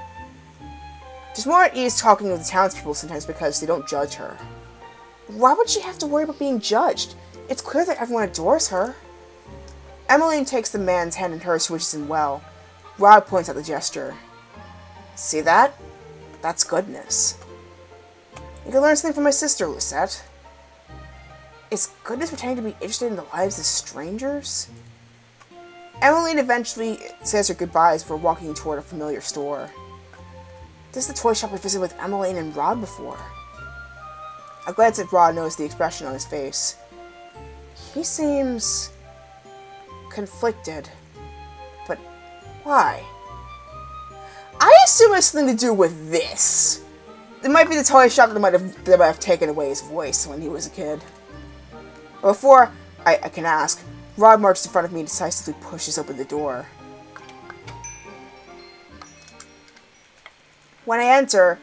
She's more at ease talking with the townspeople sometimes because they don't judge her. Why would she have to worry about being judged? It's clear that everyone adores her. Emmeline takes the man's hand in hers, wishes him well. Rod points out the gesture. See that? That's goodness. You can learn something from my sister, Lucette. Is goodness pretending to be interested in the lives of strangers? Emmeline eventually says her goodbyes before walking toward a familiar store. This is the toy shop I visited with Emmeline and Rod before. I glance at Rod and notice the expression on his face. He seems conflicted. But why? I assume it has something to do with this. It might be the toy shop that might have taken away his voice when he was a kid. Before I can ask, Rod marches in front of me and decisively pushes open the door. When I enter,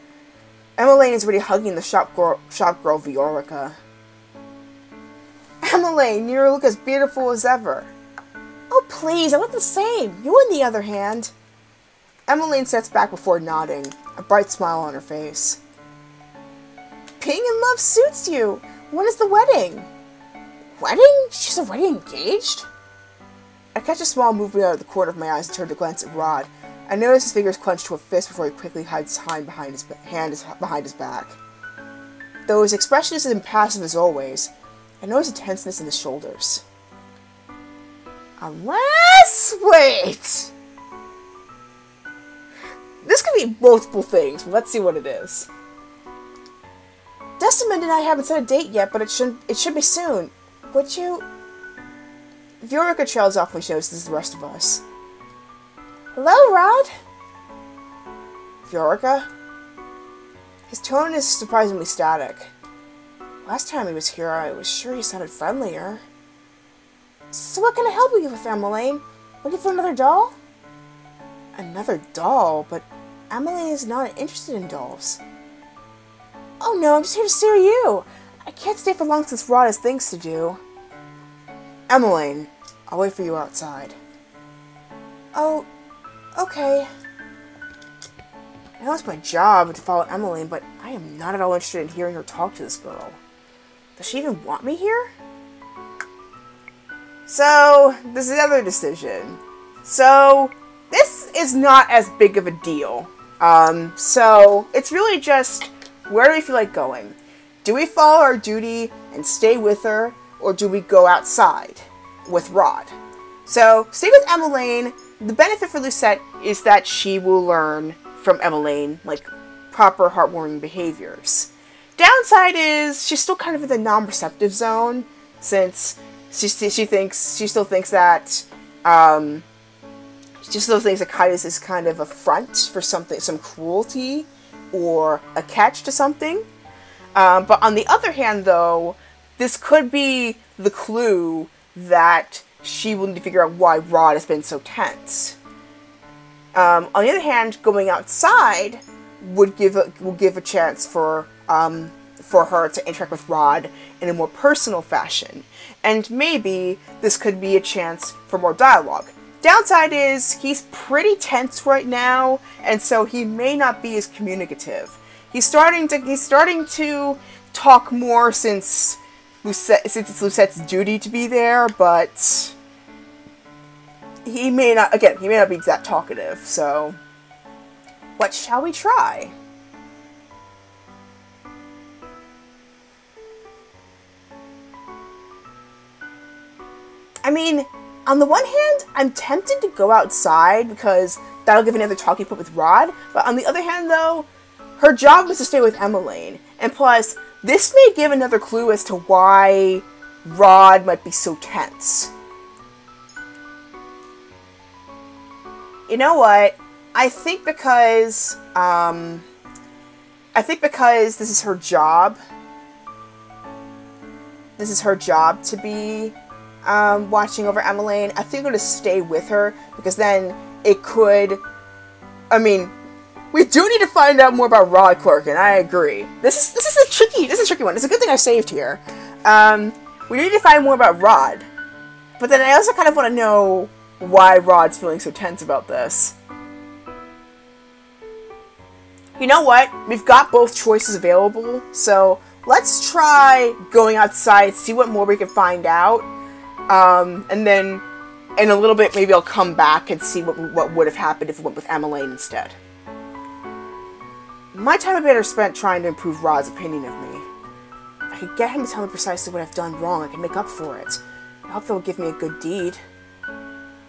Emmeline is already hugging the shop girl Viorica. Emmeline, you look as beautiful as ever. Oh please, I look the same. You on the other hand. Emmeline steps back before nodding, a bright smile on her face. Being in love suits you. When is the wedding? Wedding? She's already engaged? I catch a small movement out of the corner of my eyes and turn to glance at Rod. I notice his fingers clenched to a fist before he quickly hides his hand behind his back. Though his expression is as impassive as always, I notice a tenseness in his shoulders. Unless... wait! This could be multiple things, but let's see what it is. Desmond and I haven't set a date yet, but it should be soon. Would you... Viorica trails off when she notices the rest of us. Hello, Rod? Viorica? His tone is surprisingly static. Last time he was here, I was sure he sounded friendlier. So what can I help you with, Emmeline? Looking for another doll? Another doll? But Emmeline is not interested in dolls. Oh no, I'm just here to steer you. I can't stay for long since Rod has things to do. Emmeline, I'll wait for you outside. Oh, okay. I know it's my job to follow Emmeline, but I am not at all interested in hearing her talk to this girl. Does she even want me here? So, this is another decision. So, this is not as big of a deal. So, it's really just, where do we feel like going? Do we follow our duty and stay with her, or do we go outside with Rod? So, stay with Emmeline. The benefit for Lucette is that she will learn from Emmeline, like, proper heartwarming behaviors. Downside is, she's still kind of in the non-receptive zone, since she still thinks that kindness is kind of a front for something, some cruelty, or a catch to something. But on the other hand, though, this could be the clue that she will need to figure out why Rod has been so tense. On the other hand, going outside will give a chance for her to interact with Rod in a more personal fashion. And maybe this could be a chance for more dialogue. Downside is, he's pretty tense right now, and so he may not be as communicative. He's starting to talk more since it's Lucette's duty to be there, but he may not be that talkative, so what shall we try? I mean, on the one hand, I'm tempted to go outside because that'll give another talking point with Rod. But on the other hand, though, her job is to stay with Emmeline. And plus, this may give another clue as to why Rod might be so tense. You know what? I think because this is her job. This is her job to be watching over Emmeline. I think I'm going to stay with her because then it could... I mean, we do need to find out more about Rod Clorkin. I agree. This is a tricky one. It's a good thing I saved here. We need to find more about Rod. But then I also kind of want to know why Rod's feeling so tense about this. You know what? We've got both choices available, so let's try going outside, see what more we can find out, and then in a little bit maybe I'll come back and see what would have happened if we went with Emmeline instead. My time would be better spent trying to improve Rod's opinion of me. If I could get him to tell me precisely what I've done wrong, I can make up for it. I hope they'll give me a good deed.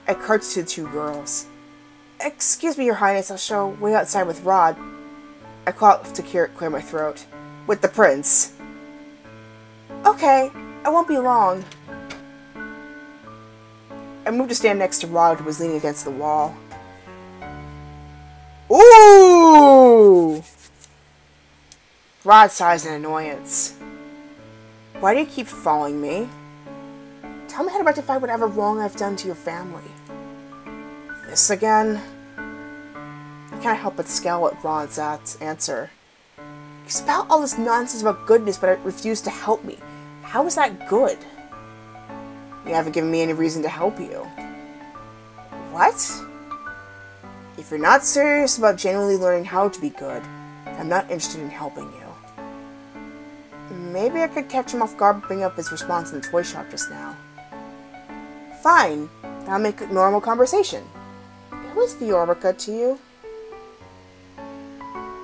I curtsied to the two girls. Excuse me, Your Highness, I'll wait outside with Rod. I call out to clear my throat. With the prince. Okay, I won't be long. I moved to stand next to Rod, who was leaning against the wall. Ooh! Rod sighs in annoyance. Why do you keep following me? Tell me how to rectify whatever wrong I've done to your family. This again? I can't help but scowl at Rod's answer. You spout all this nonsense about goodness, but refuse to help me. How is that good? You haven't given me any reason to help you. What? If you're not serious about genuinely learning how to be good, I'm not interested in helping you. Maybe I could catch him off guard by bringing up his response in the toy shop just now. Fine. That'll make a normal conversation. Who is Viorica to you?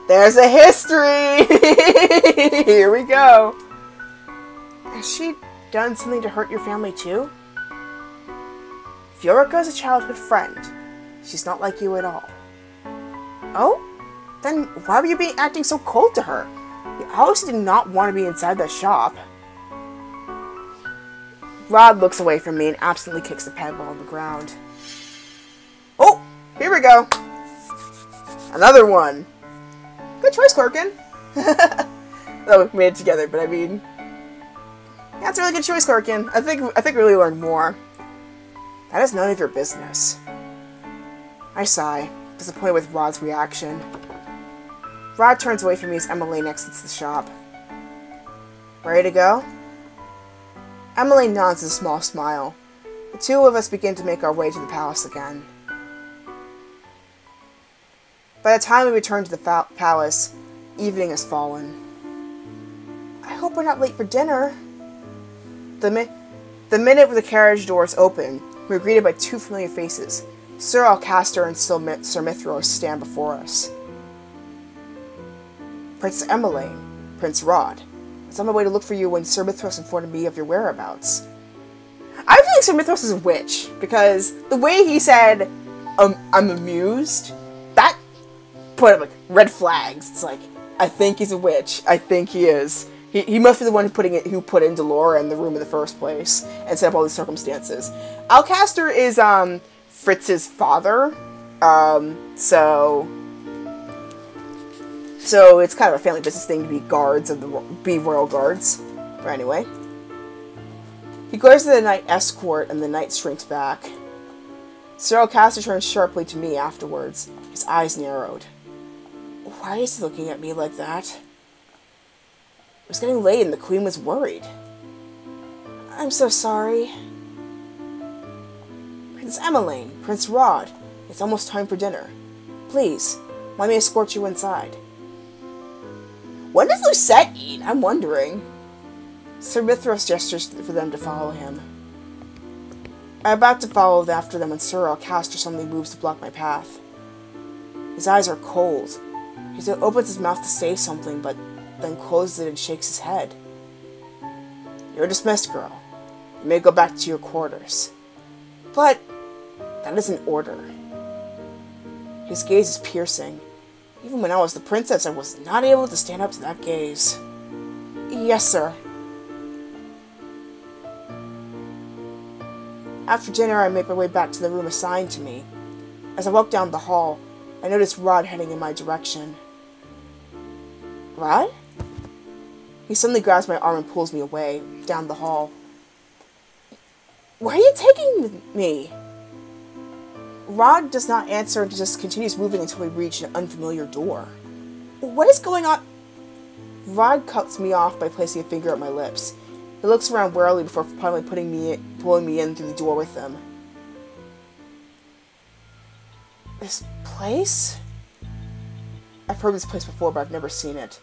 There's a history! Here we go. Has she done something to hurt your family too? Viorica is a childhood friend. She's not like you at all. Oh? Then why were you acting so cold to her? You obviously did not want to be inside that shop. Rod looks away from me and absently kicks the pedal on the ground. Oh! Here we go! Another one! Good choice, Clorkin. Oh, we made it together, but I mean... That's a really good choice, Clorkin. I think we really learned more. That is none of your business. I sigh, disappointed with Rod's reaction. Rod turns away from me as Emmeline exits the shop. Ready to go? Emmeline nods with a small smile. The two of us begin to make our way to the palace again. By the time we return to the palace, evening has fallen. I hope we're not late for dinner. The minute the carriage doors open, we are greeted by two familiar faces. Sir Alcaster and Sir Mithros stand before us. Princess Emmeline, Prince Rod. I was on my way to look for you when Sir Mithros informed me of your whereabouts. I feel like Sir Mithros is a witch, because the way he said, I'm amused, that put up like red flags. It's like, I think he's a witch. I think he is. He must be the one who put in Delora in the room in the first place and set up all these circumstances. Alcaster is Fritz's father, so it's kind of a family business thing to be guards of be royal guards. But anyway, he glares at the knight escort, and the knight shrinks back. Sir Alcaster turns sharply to me afterwards, his eyes narrowed. Why is he looking at me like that? It was getting late and the queen was worried. I'm so sorry. Princess Emmeline, Prince Rod, it's almost time for dinner. Please, let me escort you inside. When does Lucette eat? I'm wondering. Sir Mithros gestures for them to follow him. I'm about to follow after them when Sir Alcaster suddenly moves to block my path. His eyes are cold. He opens his mouth to say something, but then closes it and shakes his head. You're dismissed, girl. You may go back to your quarters. But that isn't order. His gaze is piercing. Even when I was the princess, I was not able to stand up to that gaze. Yes, sir. After dinner, I made my way back to the room assigned to me. As I walked down the hall, I noticed Rod heading in my direction. Rod? He suddenly grabs my arm and pulls me away, down the hall. Where are you taking me? Rod does not answer and just continues moving until we reach an unfamiliar door. What is going on? Rod cuts me off by placing a finger at my lips. He looks around warily before finally pulling me in through the door with him. This place? I've heard this place before, but I've never seen it.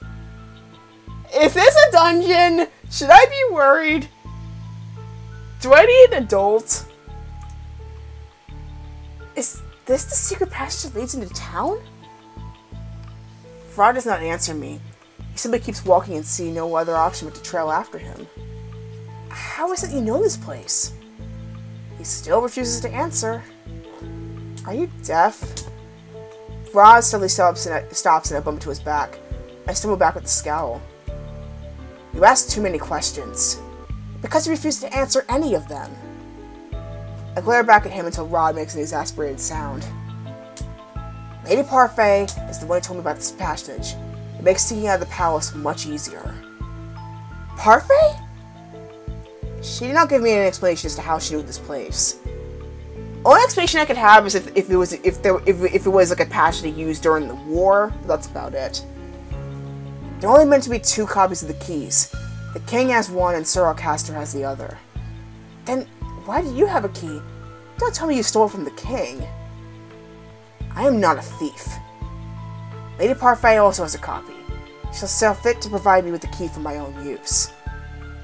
Is this a dungeon? Should I be worried? Do I need an adult? Is this the secret passage that leads into town? Rod does not answer me. He simply keeps walking and sees no other option but to trail after him. How is it you know this place? He still refuses to answer. Are you deaf? Rod suddenly stops and I bump into his back. I stumble back with a scowl. You ask too many questions. Because you refuse to answer any of them. I glare back at him until Rod makes an exasperated sound. Lady Parfait is the one who told me about this passage. It makes sneaking out of the palace much easier. Parfait? She did not give me an explanation as to how she knew this place. Only explanation I could have is if it was like a passage they used during the war. That's about it. There are only meant to be 2 copies of the keys. The king has one and Sir Alcaster has the other. Then why do you have a key? Don't tell me you stole it from the king. I am not a thief. Lady Parfait also has a copy. She'll sell fit to provide me with the key for my own use.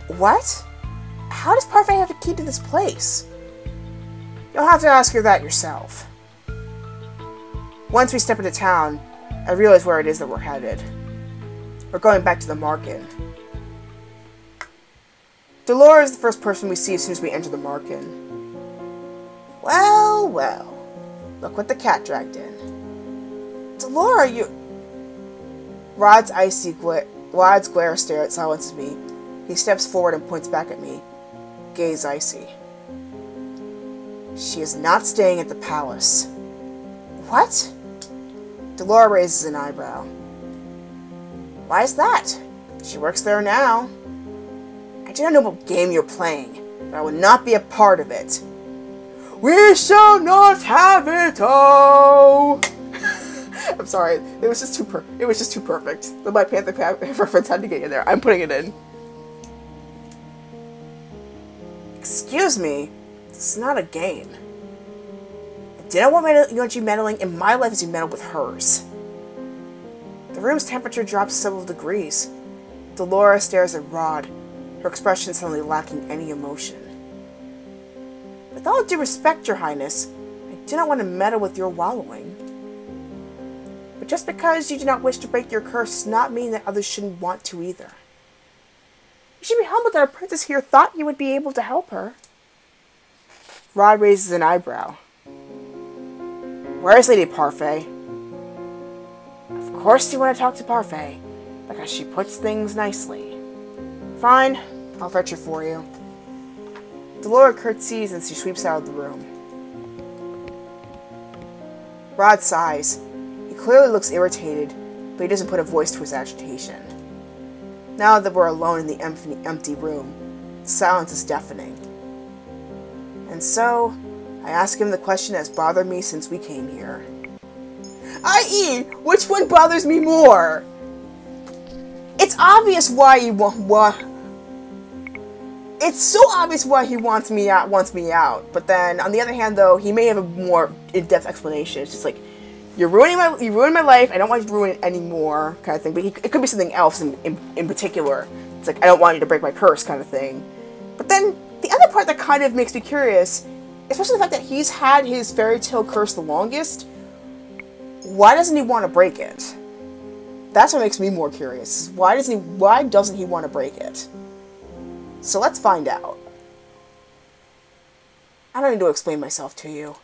What? How does Parfait have a key to this place? You'll have to ask her that yourself. Once we step into town, I realize where it is that we're headed. We're going back to the market. Dolores is the first person we see as soon as we enter the market. Well, well. Look what the cat dragged in. Dolores, you... Rod's glare silences me. He steps forward and points back at me. Gaze icy. She is not staying at the palace. What? Dolores raises an eyebrow. Why is that? She works there now. I do not know what game you're playing, but I will not be a part of it. We shall not have it all! I'm sorry, it was just too perfect. The Black Panther reference had to get in there. I'm putting it in. Excuse me, this is not a game. I didn't want you meddling in my life as you meddled with hers. The room's temperature drops several degrees. Dolores stares at Rod, her expression suddenly lacking any emotion. With all due respect, Your Highness, I do not want to meddle with your wallowing. But just because you do not wish to break your curse does not mean that others shouldn't want to either. You should be humbled that our princess here thought you would be able to help her. Rod raises an eyebrow. Where is Lady Parfait? Of course you want to talk to Parfait, because she puts things nicely. Fine, I'll fetch her for you. Dolores curtsies and she sweeps out of the room. Rod sighs. He clearly looks irritated, but he doesn't put a voice to his agitation. Now that we're alone in the empty room, the silence is deafening. And so, I ask him the question that has bothered me since we came here. I.e., which one bothers me more? It's obvious why he It's so obvious why he wants me out. But then, on the other hand, though, he may have a more in-depth explanation. It's just like, you ruined my life. I don't want you to ruin it anymore, kind of thing. But it could be something else in particular. It's like, I don't want you to break my curse, kind of thing. But then the other part that kind of makes me curious, especially the fact that he's had his fairy tale curse the longest. Why doesn't he want to break it? That's what makes me more curious. Why doesn't he want to break it? So let's find out. I don't need to explain myself to you.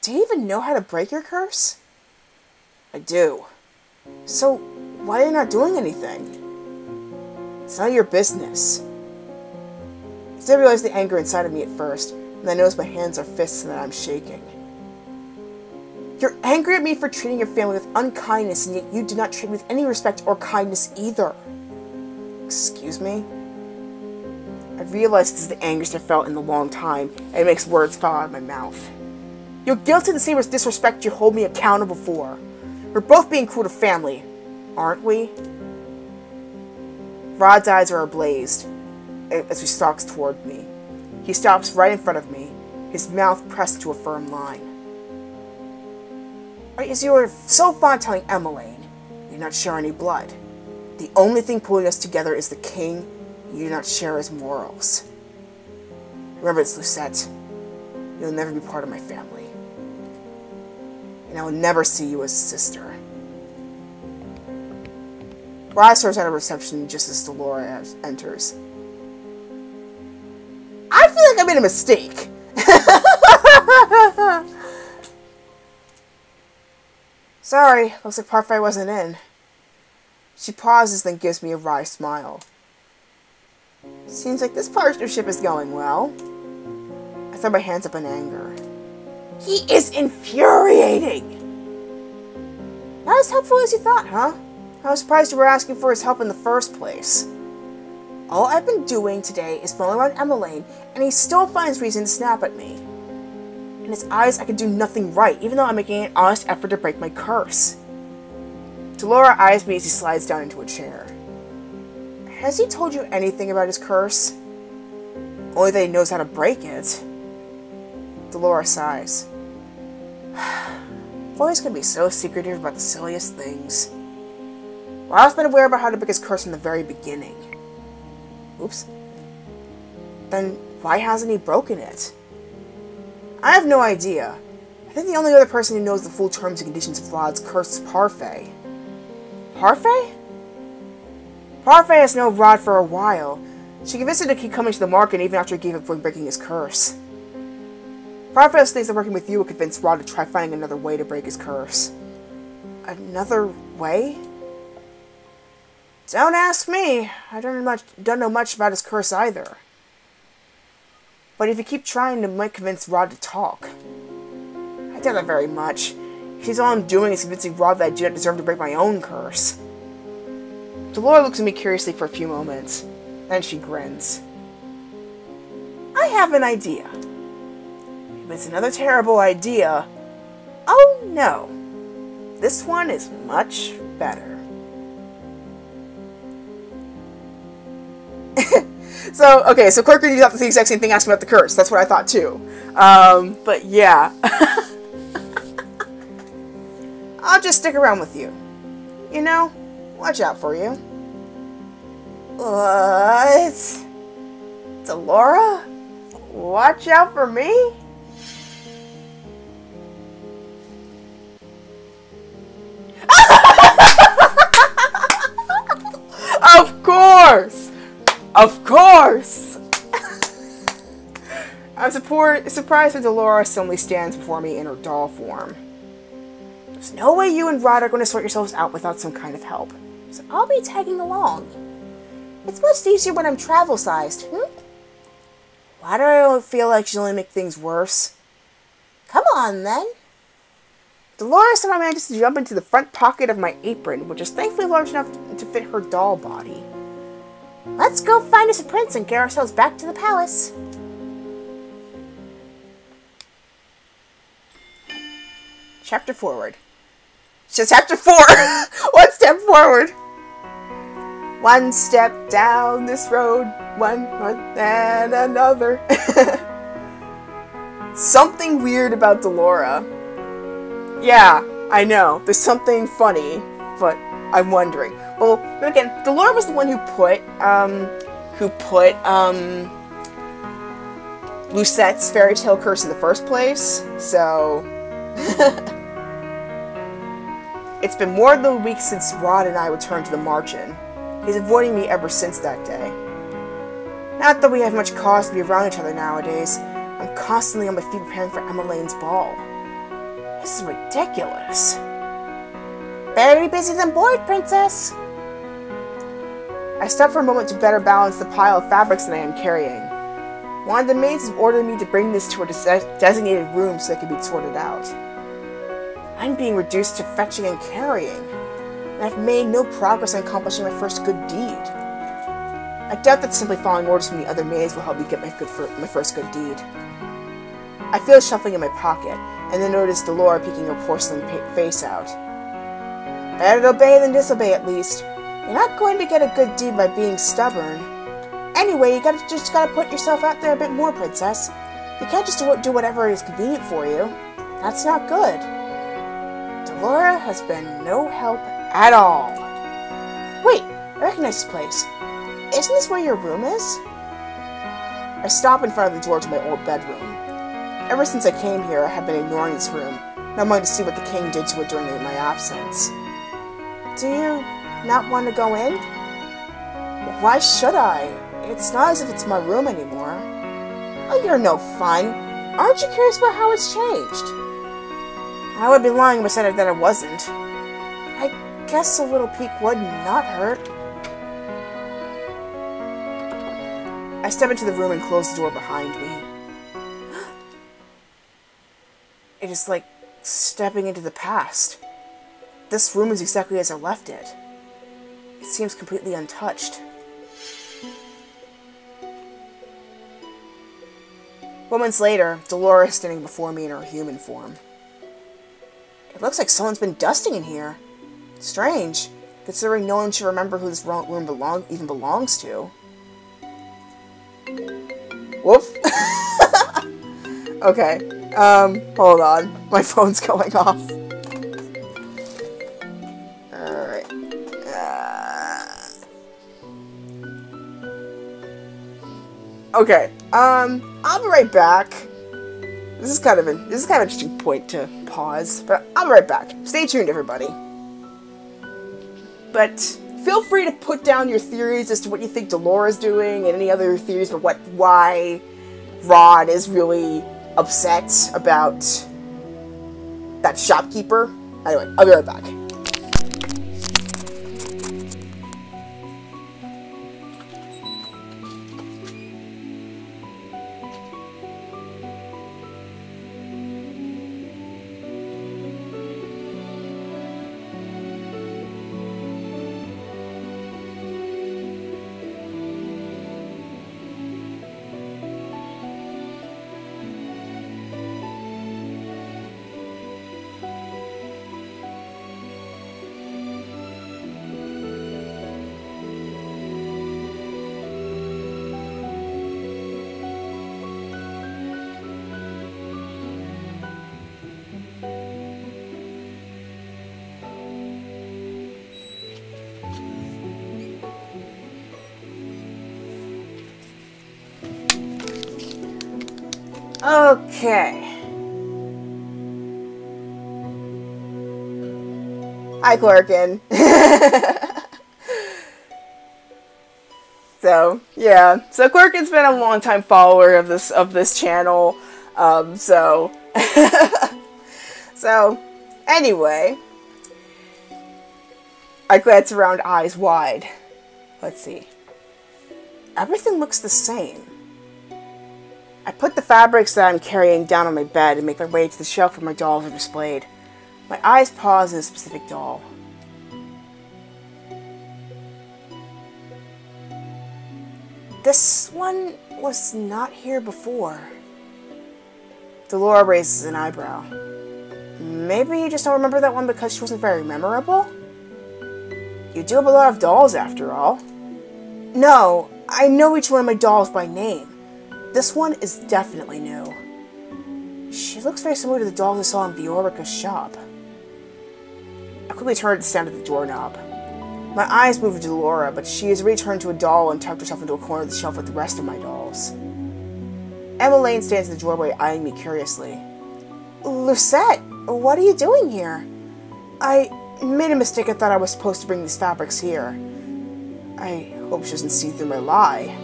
Do you even know how to break your curse? I do. So, why are you not doing anything? It's none of your business. I did realize the anger inside of me at first, and I noticed my hands are fists and that I'm shaking. You're angry at me for treating your family with unkindness, and yet you do not treat me with any respect or kindness either. Excuse me? I realize this is the angriest I've felt in a long time, and it makes words fall out of my mouth. You're guilty of the same disrespect you hold me accountable for. We're both being cruel to family, aren't we? Rod's eyes are ablaze as he stalks toward me. He stops right in front of me, his mouth pressed to a firm line. As you were so fond of telling Emmeline, you do not share any blood. The only thing pulling us together is the king. You do not share his morals. Remember this, Lucette. You'll never be part of my family. And I will never see you as a sister. Rod serves out of reception just as Delora enters. I feel like I made a mistake. Sorry, looks like Parfait wasn't in. She pauses, then gives me a wry smile. Seems like this partnership is going well. I throw my hands up in anger. He is infuriating! Not as helpful as you thought, huh? I was surprised you were asking for his help in the first place. All I've been doing today is fooling around Emmeline, and he still finds reason to snap at me. In his eyes, I can do nothing right, even though I'm making an honest effort to break my curse. Delora eyes me as he slides down into a chair. Has he told you anything about his curse? Only that he knows how to break it. Delora sighs. Boys can be so secretive about the silliest things. Rod's been aware about how to break his curse from the very beginning. Oops. Then why hasn't he broken it? I have no idea. I think the only other person who knows the full terms and conditions of Rod's curse is Parfait. Parfait? Parfait has known Rod for a while. She convinced him to keep coming to the market even after he gave up on breaking his curse. Parfait thinks that working with you will convince Rod to try finding another way to break his curse. Another way? Don't ask me. I don't know much about his curse either. But if you keep trying, it might convince Rod to talk. I doubt that very much. He's all I'm doing is convincing Rod that I do not deserve to break my own curse. Delora looks at me curiously for a few moments. Then she grins. I have an idea. If it's another terrible idea, oh no. This one is much better. So Clark did the exact same thing asking about the curse. That's what I thought too. But yeah. I'll just stick around with you. You know, watch out for you. What? Delora? Watch out for me? Of course! Of course! I'm surprised when Delora suddenly stands before me in her doll form. There's no way you and Rod are going to sort yourselves out without some kind of help. So I'll be tagging along. It's much easier when I'm travel-sized, Why do I feel like she'll only make things worse? Come on, then. Delora somehow manages to jump into the front pocket of my apron, which is thankfully large enough to fit her doll body. Let's go find us a prince and get ourselves back to the palace. Chapter forward. Chapter 4! One step forward! One step down this road, one and another. Something weird about Delora. Yeah, I know. There's something funny, but I'm wondering. Well, again, Delora was the one who put Lucette's fairy tale curse in the first place, so... It's been more than a week since Rod and I returned to the Marchen. He's avoiding me ever since that day. Not that we have much cause to be around each other nowadays. I'm constantly on my feet preparing for Emmeline's ball. This is ridiculous. Better be busy than bored, princess. I stopped for a moment to better balance the pile of fabrics that I am carrying. One of the maids has ordered me to bring this to a designated room so it can be sorted out. I'm being reduced to fetching and carrying, and I've made no progress in accomplishing my first good deed. I doubt that simply following orders from the other maids will help me get my first good deed. I feel shuffling in my pocket, and then notice Delora peeking her porcelain face out. Better to obey than disobey, at least. You're not going to get a good deed by being stubborn. Anyway, you just gotta put yourself out there a bit more, princess. You can't just do whatever is convenient for you. That's not good. Delora has been no help at all. Wait, I recognize this place. Isn't this where your room is? I stop in front of the door to my old bedroom. Ever since I came here, I have been ignoring this room, not wanting to see what the king did to it during my absence. Do you not want to go in? Well, why should I? It's not as if it's my room anymore. Oh, you're no fun. Aren't you curious about how it's changed? I would be lying if I said that I wasn't. I guess a little peek would not hurt. I step into the room and close the door behind me. It is like stepping into the past. This room is exactly as I left it. It seems completely untouched. Moments later, Delora is standing before me in her human form. It looks like someone's been dusting in here. Strange, considering no one should remember who this room even belongs to. Whoop. Okay, hold on. My phone's going off. Alright. Okay, I'll be right back. This is kind of an interesting point to pause, but I'll be right back. Stay tuned, everybody. But feel free to put down your theories as to what you think Delora's doing, and any other theories for why Rod is really upset about that shopkeeper. Anyway, I'll be right back. Okay. Hi, Clarkin. So, yeah. So Clarkin's been a long-time follower of this channel. So anyway, I glance around, eyes wide. Let's see. Everything looks the same. I put the fabrics that I'm carrying down on my bed and make my way to the shelf where my dolls are displayed. My eyes pause on a specific doll. This one was not here before. Delora raises an eyebrow. Maybe you just don't remember that one because she wasn't very memorable? You do have a lot of dolls after all. No, I know each one of my dolls by name. This one is definitely new. She looks very similar to the dolls I saw in Viorica's shop. I quickly turned to stand at the doorknob. My eyes moved to Delora, but she has returned to a doll and tucked herself into a corner of the shelf with the rest of my dolls. Emmeline stands in the doorway, eyeing me curiously. Lucette, what are you doing here? I made a mistake. I thought I was supposed to bring these fabrics here. I hope she doesn't see through my lie.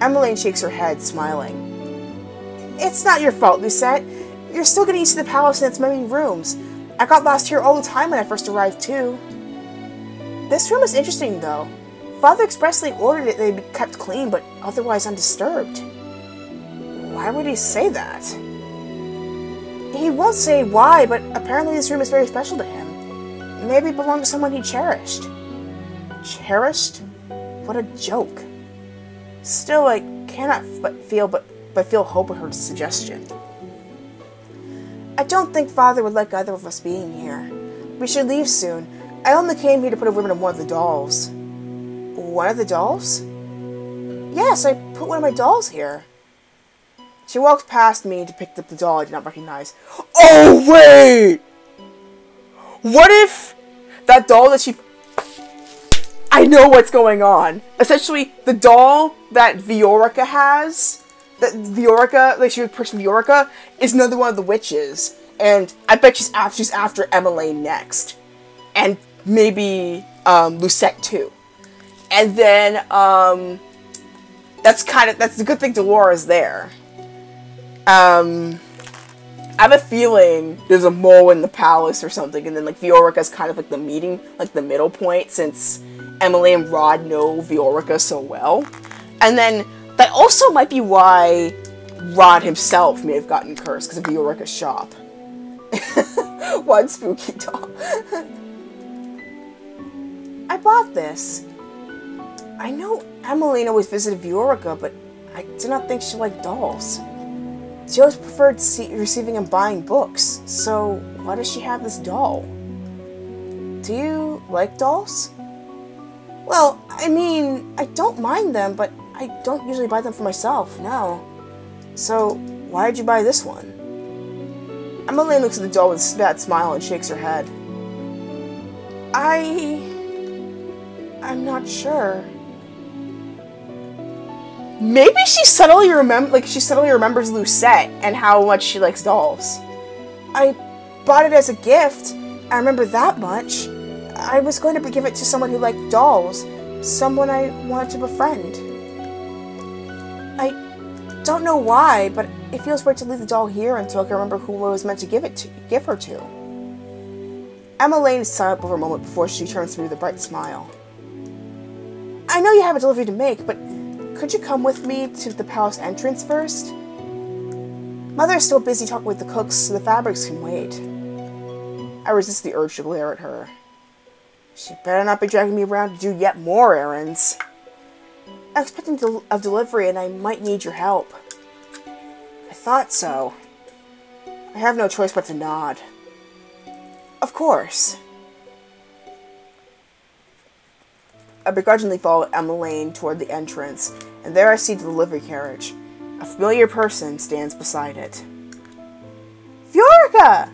Emmeline shakes her head, smiling. It's not your fault, Lucette. You're still getting used to the palace and its many rooms. I got lost here all the time when I first arrived, too. This room is interesting, though. Father expressly ordered it they be kept clean, but otherwise undisturbed. Why would he say that? He won't say why, but apparently this room is very special to him. Maybe it belonged to someone he cherished. Cherished? What a joke. Still, I cannot but feel hope at her suggestion. I don't think Father would like either of us being here. We should leave soon. I only came here to put a ribbon on one of the dolls. One of the dolls? Yes, I put one of my dolls here. She walks past me to pick up the doll I did not recognize. Oh, wait! What if that doll that she... I know what's going on. Essentially, the doll that Viorica has, that she would push Viorica, is another one of the witches. And I bet she's after Emily next. And maybe Lucette too. And then that's the good thing Delora's there. I have a feeling there's a mole in the palace or something, and then like Viorica's kind of like the meeting, like the middle point, since Emily and Rod know Viorica so well. And then that also might be why Rod himself may have gotten cursed, because of Viorica's shop. One spooky doll. I bought this. I know Emmeline always visited Viorica, but I did not think she liked dolls. She always preferred receiving and buying books, so why does she have this doll? Do you like dolls? Well, I mean, I don't mind them, but I don't usually buy them for myself, no. So, why did you buy this one? Emmeline looks at the doll with a sad smile and shakes her head. I'm not sure. Maybe she subtly remembers Lucette and how much she likes dolls. I bought it as a gift. I remember that much. I was going to give it to someone who liked dolls. Someone I wanted to befriend. I don't know why, but it feels weird to leave the doll here until I can remember who I was meant to give her to. Emmeline is silent for a moment before she turns to me with a bright smile. I know you have a delivery to make, but could you come with me to the palace entrance first? Mother is still busy talking with the cooks, so the fabrics can wait. I resist the urge to glare at her. She better not be dragging me around to do yet more errands. I'm expecting a delivery and I might need your help. I thought so. I have no choice but to nod. Of course. I begrudgingly follow Emmeline toward the entrance, and there I see the delivery carriage. A familiar person stands beside it. Viorica!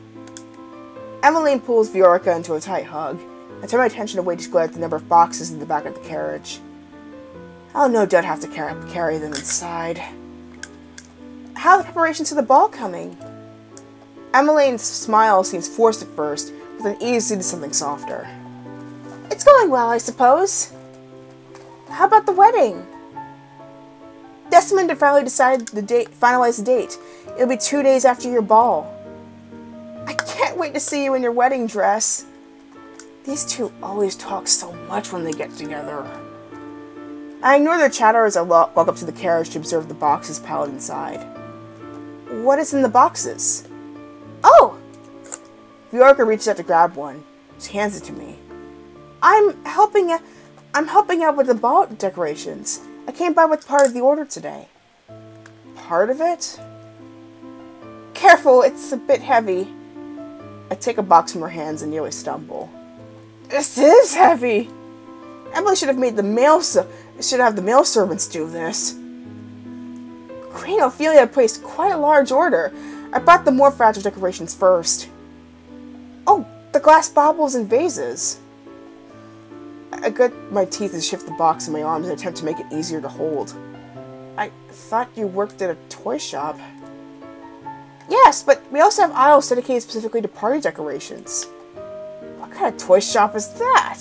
Emmeline pulls Viorica into a tight hug. I turn my attention away to glare at the number of boxes in the back of the carriage. I'll no doubt have to carry them inside. How are the preparations for the ball coming? Emmeline's smile seems forced at first, but then eases into something softer. It's going well, I suppose. How about the wedding? Desmond and finally finalize the date. It'll be 2 days after your ball. I can't wait to see you in your wedding dress. These two always talk so much when they get together. I ignore their chatter as I walk up to the carriage to observe the boxes piled inside. What is in the boxes? Oh! Viorica reaches out to grab one. She hands it to me. I'm helping out with the ball decorations. I came by with part of the order today. Part of it? Careful, it's a bit heavy. I take a box from her hands and nearly stumble. This is heavy. Emily should have the male servants do this. Queen Ophelia placed quite a large order. I brought the more fragile decorations first. Oh, the glass baubles and vases. I grit my teeth and shift the box in my arms in an attempt to make it easier to hold. I thought you worked at a toy shop. Yes, but we also have aisles dedicated specifically to party decorations. What kind of toy shop is that?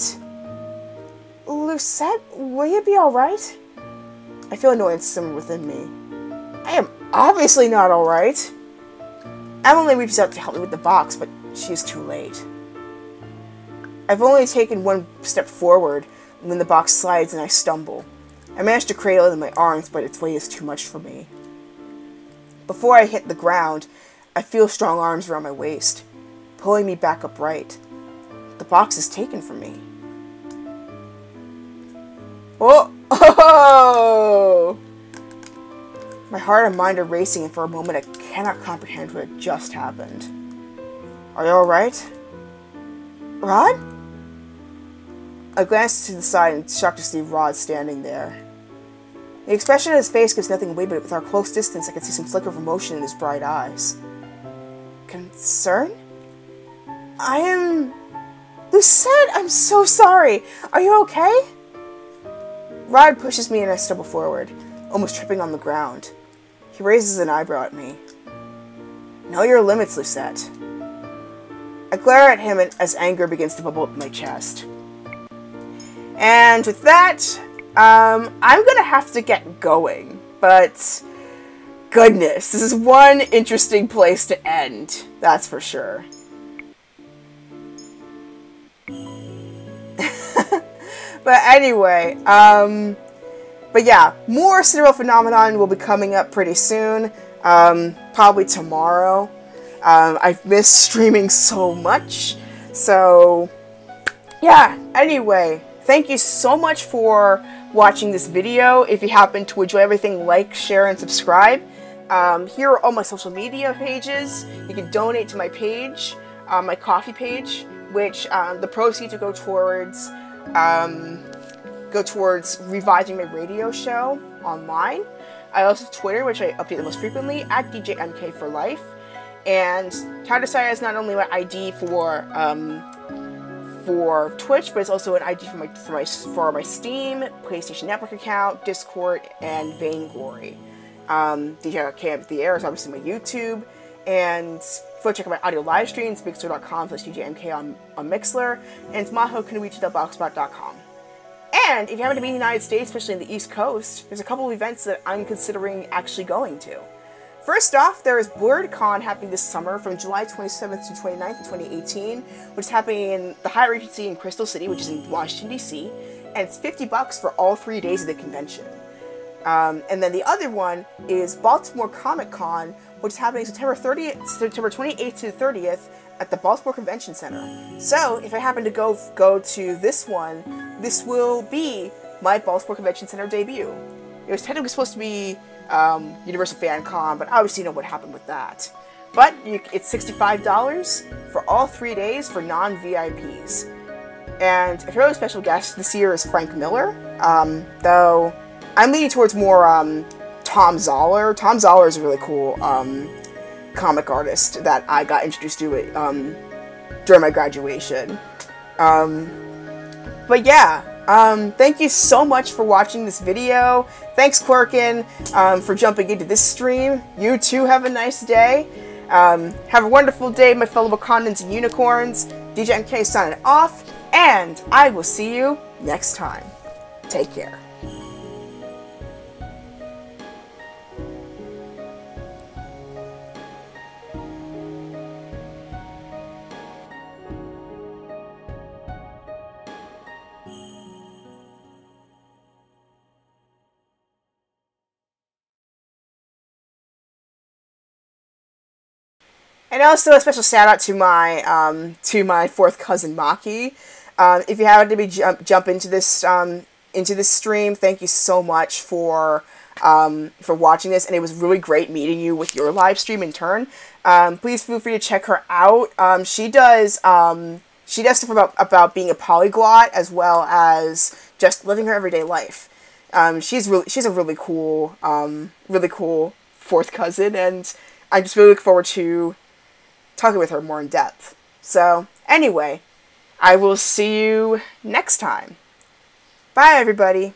Lucette, will you be alright? I feel annoyance simmer within me. I am obviously not alright. Emily reaches out to help me with the box, but she's too late. I've only taken one step forward when the box slides and I stumble. I manage to cradle it in my arms, but its weight is too much for me. Before I hit the ground, I feel strong arms around my waist, pulling me back upright. The box is taken from me. Oh! Oh! My heart and mind are racing, and for a moment I cannot comprehend what had just happened. Are you alright? Rod? I glance to the side and shocked to see Rod standing there. The expression on his face gives nothing away, but with our close distance I can see some flicker of emotion in his bright eyes. Concern? I am... Lucette, I'm so sorry. Are you okay? Rod pushes me and I stumble forward, almost tripping on the ground. He raises an eyebrow at me. Know your limits, Lucette. I glare at him as anger begins to bubble up in my chest. And with that, I'm gonna have to get going. But, goodness, this is one interesting place to end. That's for sure. But anyway, but yeah, more Cinderella Phenomenon will be coming up pretty soon. Probably tomorrow. I've missed streaming so much. So, yeah, anyway, thank you so much for watching this video. If you happen to enjoy everything, like, share, and subscribe. Here are all my social media pages. You can donate to my page, my coffee page, which the proceeds will go towards reviving my radio show online. I also have Twitter, which I update the most frequently, at DJMK for life. And Tardesire is not only my ID for Twitch, but it's also an ID for my Steam, PlayStation Network account, Discord, and Vainglory. DJMK at the Air is obviously my YouTube. And if you want to check out my audio live streams, mixer.com/DJMK on Mixler, and it's mahokanuichi.blogspot.com. And if you happen to be in the United States, especially in the East Coast, there's a couple of events that I'm considering actually going to. First off, there is BlurredCon happening this summer from July 27th to 29th of 2018, which is happening in the Hyatt Regency in Crystal City, which is in Washington, D.C., and it's $50 for all 3 days of the convention. And then the other one is Baltimore Comic Con, which is happening September 28th to 30th at the Baltimore Convention Center. So, if I happen to go to this one, this will be my Baltimore Convention Center debut. It was technically supposed to be Universal Fan Con, but obviously you know what happened with that. But it's $65 for all 3 days for non-VIPs. And if you're a special guest, this year is Frank Miller, though I'm leaning towards more Tom Zoller. Tom Zoller is a really cool comic artist that I got introduced to it during my graduation. But yeah, thank you so much for watching this video. Thanks, Quirkin, for jumping into this stream. You too have a nice day. Have a wonderful day, my fellow Wakandans and unicorns. DJ MK signing off, and I will see you next time. Take care. And also a special shout out to my fourth cousin Maki. If you happen to be jump into this stream, thank you so much for watching this, and it was really great meeting you with your live stream in turn. Please feel free to check her out. She does stuff about being a polyglot as well as just living her everyday life. She's a really cool fourth cousin, and I just really look forward to talking with her more in depth. So, anyway, I will see you next time. Bye, everybody.